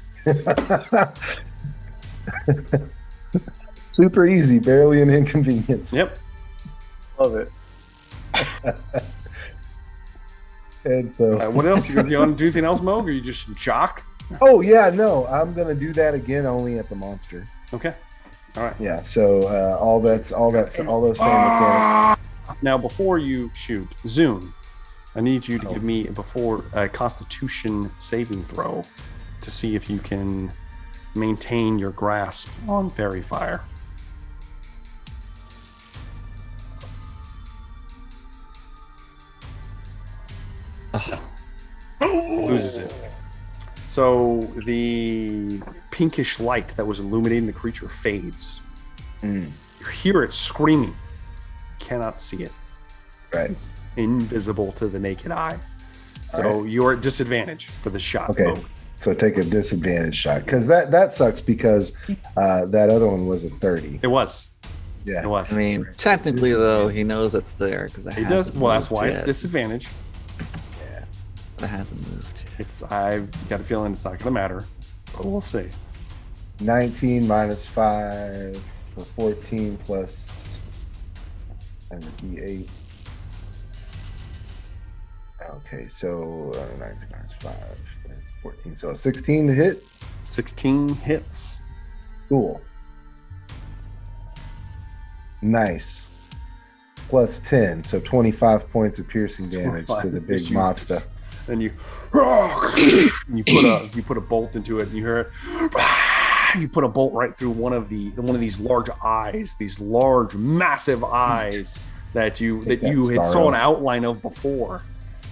Super easy, barely an inconvenience. Yep. Love it. And so, what else? You want to do anything else, Moog, or you just shock? Oh yeah, no, I'm gonna do that again, only at the monster. Okay. All right. Yeah. So all those same mechanics. Now, before you shoot, Zune, I need you to give me a Constitution saving throw to see if you can maintain your grasp on fairy fire. Loses it. So the pinkish light that was illuminating the creature fades. You hear it screaming. You cannot see it. Right. It's invisible to the naked eye. So you're at disadvantage for the shot. Okay. Moog. So take a disadvantage shot, because that sucks, because that other one was a 30. It was. Yeah. It was. I mean, technically, though, he knows it's there because it does. Well, that's why yet. it's disadvantage. Yeah. It hasn't moved. I've got a feeling it's not going to matter, but we'll see. 19 minus 5 for 14 plus and D8. Oh, Okay, so 9 times 5 is 14. So a 16 to hit. 16 hits. Cool. Nice. Plus 10, so 25 points of piercing damage to the big monster. And you put a bolt into it, and you hear it. You put a bolt right through one of these large eyes, these large, massive eyes that you had saw an outline of before.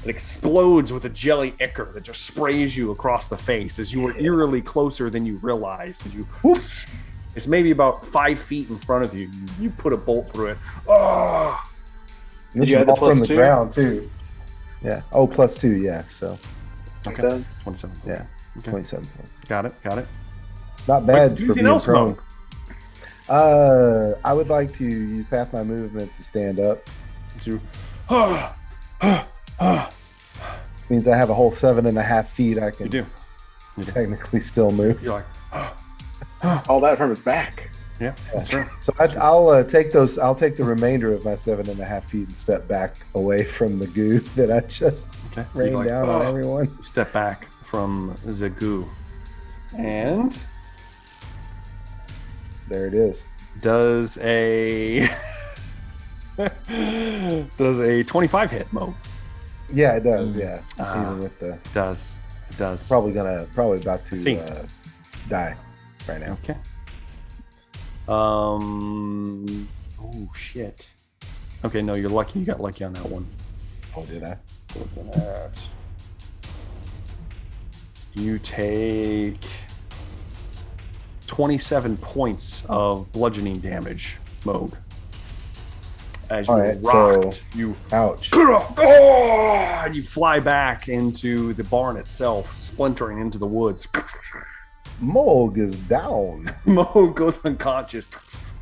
It explodes with a jelly ichor that just sprays you across the face as you were eerily closer than you realized. As you, it's maybe about 5 feet in front of you. You put a bolt through it. Oh! This is all from the ground too. Yeah. Oh, plus 2. Yeah. So. Okay. 27. Yeah. Okay. 27 points. Got it. Not bad for being else, prone. I would like to use half my movement to stand up. Means I have a whole 7.5 feet. I can. You do. Technically still move. You're like. All that from his back. Yeah, that's right. So I'll take those. I'll take the remainder of my 7.5 feet and step back away from the goo that I just rained down on everyone. Step back from the goo, and there it is. Does a 25 hit, Mo? Yeah, it does. Yeah, even with the it does. Probably about to die right now. Okay. Oh shit. Okay, no, you're lucky. You got lucky on that one. Oh, did I? Looking at. You take 27 points of bludgeoning damage, Moog. As you rocked, ouch. And you fly back into the barn itself, splintering into the woods. Moog is down. Moog goes unconscious.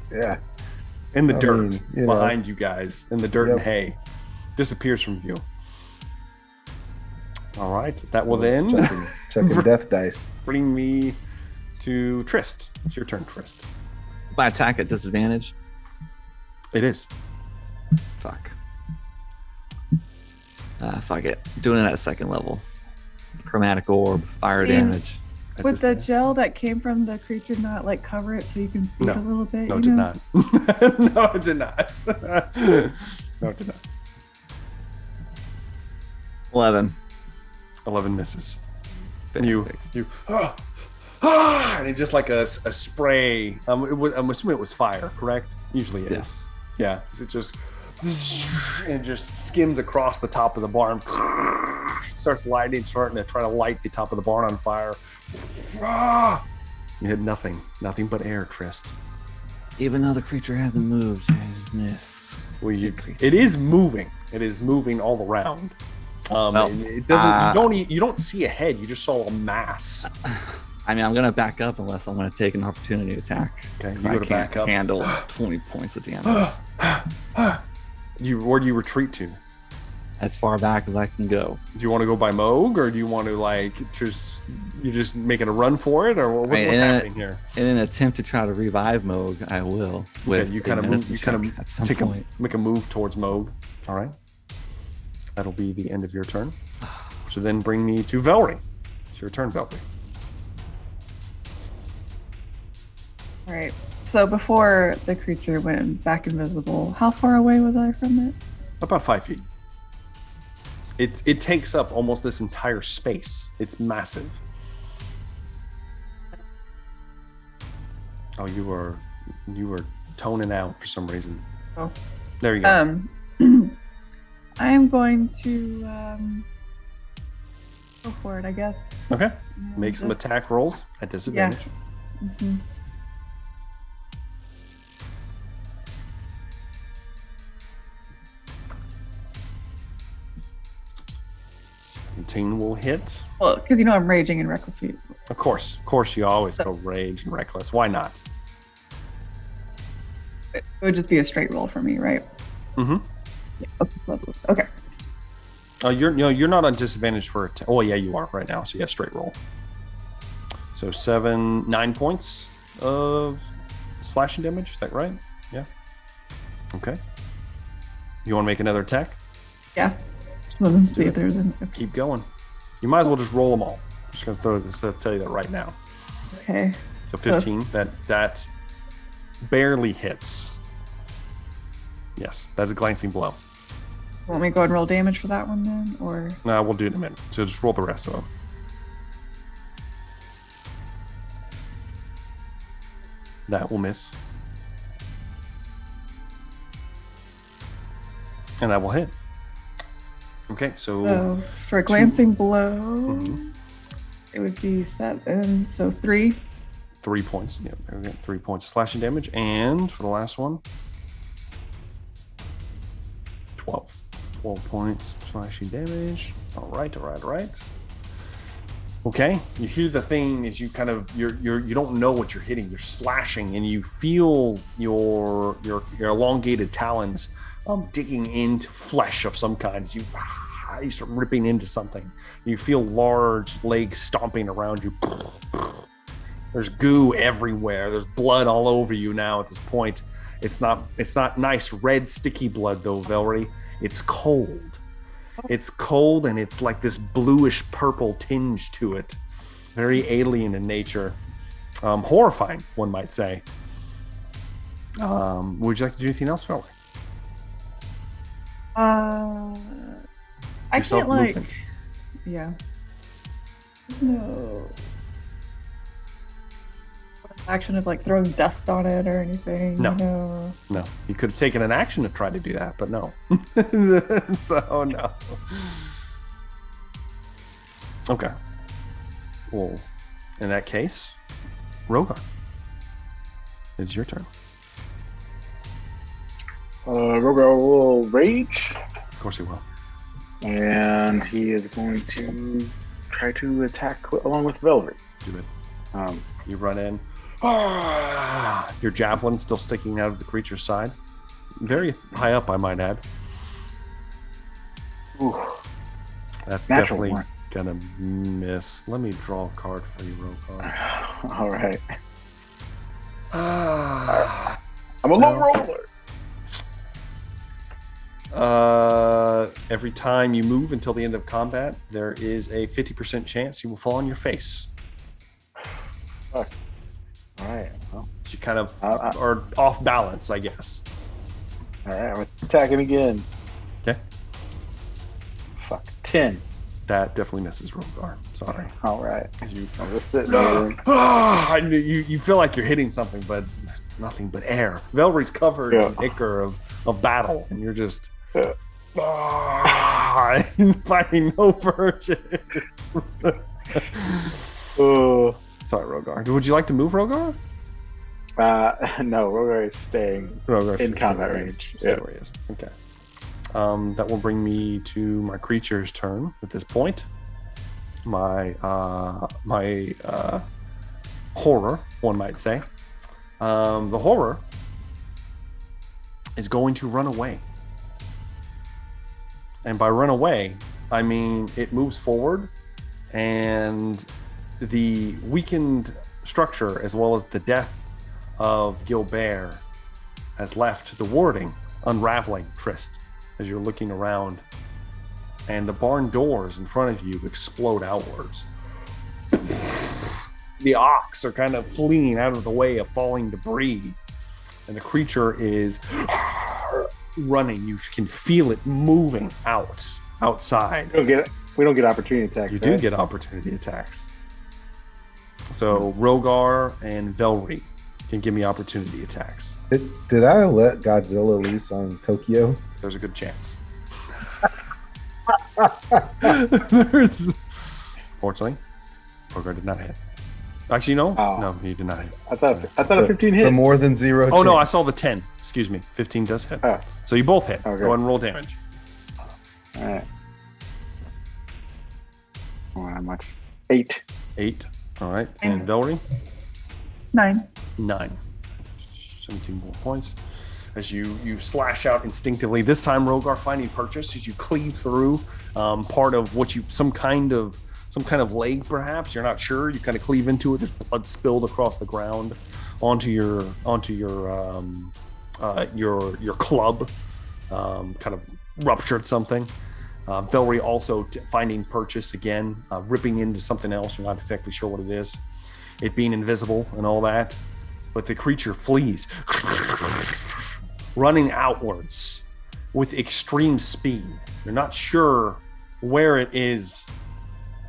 Yeah. In the dirt behind you guys, in the dirt and hay. Disappears from view. All right. That will then checking death dice. Bring me to Trist. It's your turn, Trist. Is my attack at disadvantage? It is. Fuck. Fuck it. Doing it at 2nd level. Chromatic orb, fire damage. Would the gel that came from the creature not cover it so you can speak a little bit? No, it did not. No, it did not. No, it did not. 11. 11 misses. Then you and it just like a spray. I'm assuming it was fire, correct? Usually it is. Yeah. It just skims across the top of the barn. Starting to try to light the top of the barn on fire. You had nothing but air, Trist. Even though the creature hasn't moved, I just miss. Well, it is moving. It is moving all around. It doesn't. You don't see a head. You just saw a mass. I mean, I'm gonna back up unless I'm gonna take an opportunity attack. Okay, you go to back up. Handle 20 points of damage. Where do you retreat to? As far back as I can go. Do you want to go by Moog, or do you want to you're just making a run for it, or what's happening here? In an attempt to try to revive Moog, I will. Okay, you kind of make a move towards Moog. All right. That'll be the end of your turn. So then bring me to Velry. It's your turn, Velry. All right. So before the creature went back invisible, how far away was I from it? About 5 feet. It takes up almost this entire space. It's massive. Oh, you were toning out for some reason. Oh. There you go. I am going to go for it, I guess. Okay. Make some attack rolls at disadvantage. Yeah. Mm-hmm. 17 will hit. Well, because I'm raging and reckless. Of course, you always go rage and reckless. Why not? It would just be a straight roll for me, right? Mm-hmm. Yeah, okay. You're not on disadvantage for it. Oh yeah, you are right now. So yeah, straight roll. So 9 points of slashing damage. Is that right? Yeah. Okay. You want to make another attack? Yeah. Let me see if there's an. Keep going. You might as well just roll them all. I'm just gonna tell you that right now. Okay. So 15. That barely hits. Yes, that's a glancing blow. Want me to go and roll damage for that one then, or? No, we'll do it in a minute. So just roll the rest of them. That will miss. And that will hit. Okay, so for a glancing blow, it would be 7, so 3. 3 points. Yeah, there we go. 3 points of slashing damage. And for the last one, 12. 12 points of slashing damage. All right. Okay, you hear the thing as you kind of you don't know what you're hitting. You're slashing, and you feel your elongated talons digging into flesh of some kind. As you start ripping into something. You feel large legs stomping around you. There's goo everywhere. There's blood all over you now at this point. It's not nice red sticky blood though, Velry. It's cold. It's cold, and it's like this bluish purple tinge to it. Very alien in nature. Horrifying, one might say. Would you like to do anything else, Velry? I can't movement. Yeah. No. Action of like throwing dust on it or anything. No. No. You could have taken an action to try to do that, but no. So no. Okay. Well, in that case, Rogar, it's your turn. Rogar will rage. Of course he will. And he is going to try to attack along with Velvet. Do it. You run in. Your javelin still sticking out of the creature's side. Very high up, I might add. Ooh. That's Natural definitely one. gonna miss. Let me draw a card for you, Rogar. All right. I'm a low roller. Every time you move until the end of combat, there is a 50% chance you will fall on your face. Fuck. All right. Well, you kind of are off balance, I guess. All right. I'm attacking again. Okay. Fuck. 10. That definitely misses Rogar. Sorry. All right. I'm just sitting there. You feel like you're hitting something, but nothing but air. Velry's covered in ichor of battle, and you're just finding no purchase. Sorry, Rogar. Would you like to move, Rogar? No, Rogar is staying in combat range. Stay where he is. Okay. That will bring me to my creature's turn at this point. My horror, one might say. The horror is going to run away. And by run away, I mean it moves forward, and the weakened structure as well as the death of Gilbert has left the warding unraveling, Trist, as you're looking around, and the barn doors in front of you explode outwards. The ox are kind of fleeing out of the way of falling debris, and the creature is running. You can feel it moving outside. We don't get opportunity attacks. You do get opportunity attacks. So Rogar and Velry can give me opportunity attacks. Did I let Godzilla loose on Tokyo? There's a good chance. Fortunately, Rogar did not hit. Actually, no. No, he did not hit. I thought a 15 hit. It's a more than zero chance. No, I saw the 10. Excuse me. 15 does hit. Oh. So you both hit. Okay. Go ahead and roll damage. All right. How much? 8. 8. All right. And Velry? 9. 9. 17 more points. As you slash out instinctively. This time, Rogar finding purchase as you cleave through part of what some kind of leg, perhaps. You're not sure. You kind of cleave into it. There's blood spilled across the ground onto your club. Kind of ruptured something. Velry also finding purchase again, ripping into something else. You're not exactly sure what it is. It being invisible and all that. But the creature flees, running outwards with extreme speed. You're not sure where it is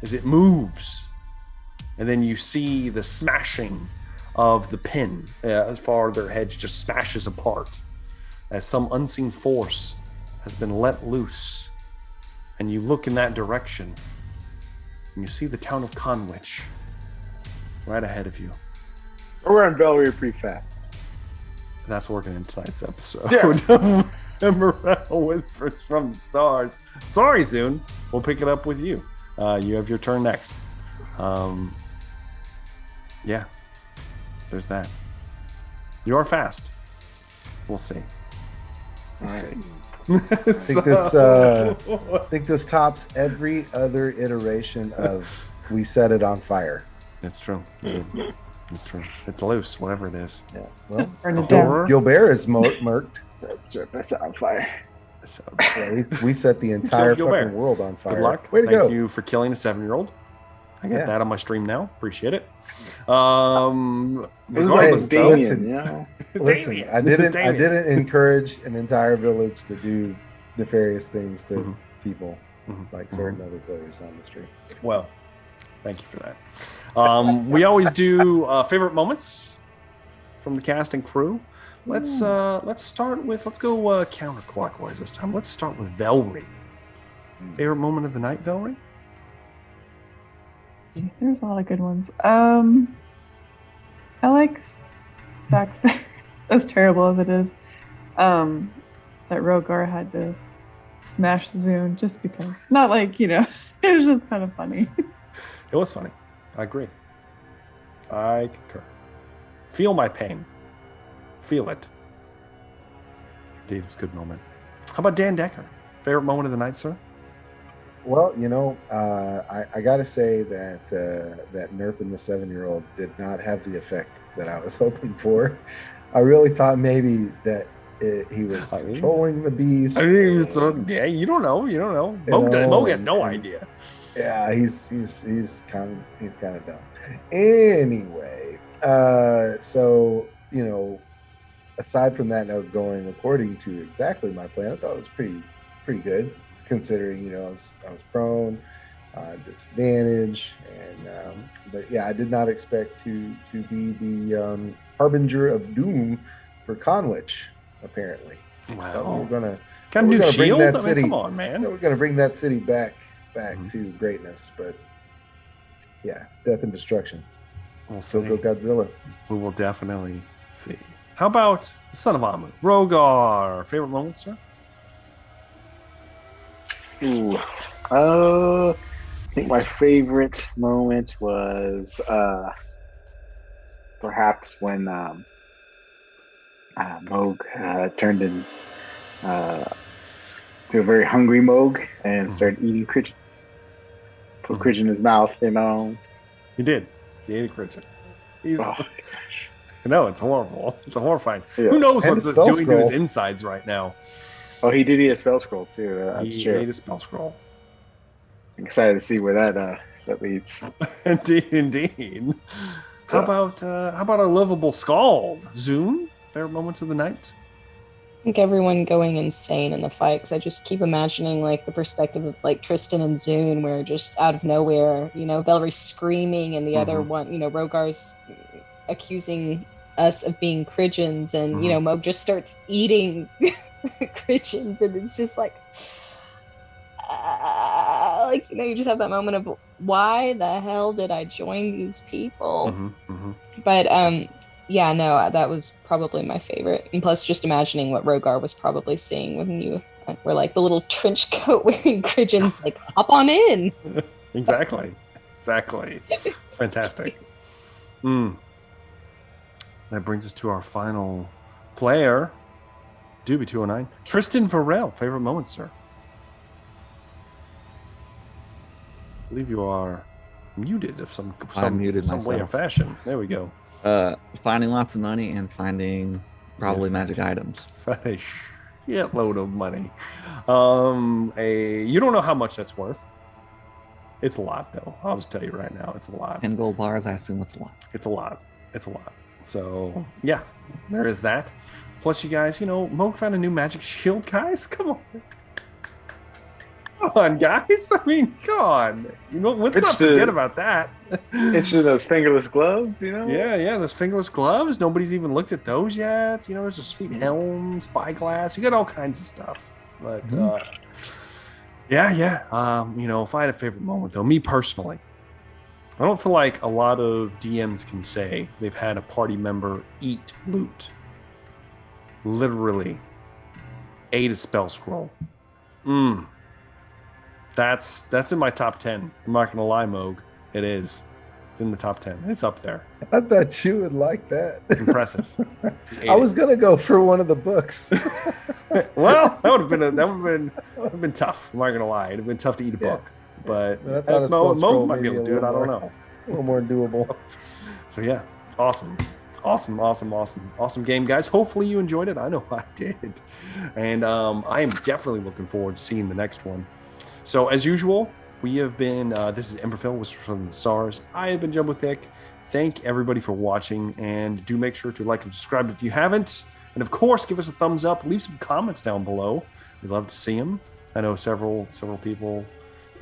as it moves. And then you see the smashing of the pin as far their head just smashes apart as some unseen force has been let loose. And you look in that direction and you see the town of Conwich right ahead of you. We're on Valerie pretty fast. That's working in tonight's episode. Yeah. Emberfell whispers from the stars. Sorry, Zune. We'll pick it up with you. You have your turn next. Yeah. There's that. You are fast. We'll see. We'll see. I think this tops every other iteration of we set it on fire. It's true. It's true. It's loose, whatever it is. Yeah. Well, Burn it down. Gilbert is murked. That's on fire. So, Yeah, we set the entire Gilbert. fucking world on fire. good luck. Way to Thank go. you for killing a 7-year-old. I got Yeah. that on my stream now. Appreciate it. It was Regardless, like though- Damien, you know? Listen, Damien. I didn't Damien. encourage an entire village to do nefarious things to Mhm. people Mhm. like certain other players on the stream. Well, thank you for that. We always do favorite moments from the cast and crew. Let's start with let's go counterclockwise this time. Let's start with Velry. Favorite moment of the night, Velry? There's a lot of good ones. I like fact as terrible as it is, that Rogar had to smash Zune just because. Not like, it was just kind of funny. It was funny. I agree. I concur. Feel my pain. Feel it. Indeed, it was a good moment. How about Dan Decker? Favorite moment of the night, sir? Well, I gotta say that that nerfing the 7-year-old did not have the effect that I was hoping for. I really thought maybe that he was controlling the beast. I mean, yeah, you don't know. You don't know. Moog has no idea. Yeah, he's kind of dumb. Anyway, so aside from that note going according to exactly my plan, I thought it was pretty good, considering I was prone, disadvantage, and but yeah, I did not expect to be the harbinger of doom for Conwich. Apparently, Wow. we're gonna Got a we're new gonna bring shield? that I mean, city- come on, man. we're gonna bring that city back Mhm. to greatness. But yeah, death and destruction. We'll So see. go Godzilla. We will definitely see. How about Son of Amu? Rogar. Favorite moment, sir? Ooh. I think my favorite moment was perhaps when Moog turned in to a very hungry Moog and started eating critters. Put critter in his mouth, He did. He ate a creature. He's. Oh, No, it's horrible. It's horrifying. Yeah. Who knows And what a it's spell doing to his scroll. insides right now? Oh, he did eat a spell scroll too. That's He true. ate a spell scroll. I'm excited to see where that leads. Indeed. How about a livable scald? Zoom. Favorite moments of the night. I think everyone going insane in the fight, because I just keep imagining like the perspective of like Tristan and Zune, where just out of nowhere, Velry screaming, and the other one, Rogar's accusing us of being Cridgeons, and Moog just starts eating Cridgeons, and it's just like you just have that moment of why the hell did I join these people? But yeah, no, that was probably my favorite. And plus, just imagining what Rogar was probably seeing when you were like the little trench coat wearing Cridgeons, like, hop on in. Exactly. Fantastic. That brings us to our final player, Doobie 209. Tristan Varel, favorite moment, sir. I believe you are muted of some muted some way or myself. fashion. There we go. Finding lots of money and finding probably magic items. shitload of money. You don't know how much that's worth. It's a lot, though. I'll just tell you right now, it's a lot. 10 gold bars, I assume it's a lot. It's a lot. It's a lot. So, yeah, there is that. Plus, you guys, Moog found a new magic shield, guys. Come on. Come on, guys. I mean, come on. Let's not forget about that. It's those fingerless gloves, Yeah, those fingerless gloves. Nobody's even looked at those yet. There's a sweet helm, spyglass. You got all kinds of stuff. But, yeah. If I had a favorite moment, though, me personally, I don't feel like a lot of DMs can say they've had a party member eat loot. Literally ate a spell scroll. That's in my top 10. I'm not gonna lie, Moog. It is. It's in the top 10. It's up there. I thought you would like that. It's impressive. I was gonna go for one of the books. Well, that would have been tough. I'm not gonna lie. It'd have been tough to eat a book. But Moog might be able to do it. I don't know. A little more doable. So yeah, awesome game, guys. Hopefully you enjoyed it. I know I did, and I am definitely looking forward to seeing the next one. So as usual, we have been this is Emberfell, Whispers from the Stars. I have been Jumbo Thick. Thank everybody for watching, and do make sure to like and subscribe if you haven't, and of course give us a thumbs up. Leave some comments down below. We'd love to see them. I know several people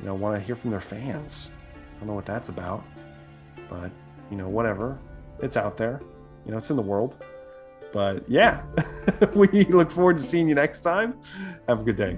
want to hear from their fans. I don't know what that's about, but whatever, it's out there. It's in the world. But yeah, we look forward to seeing you next time. Have a good day.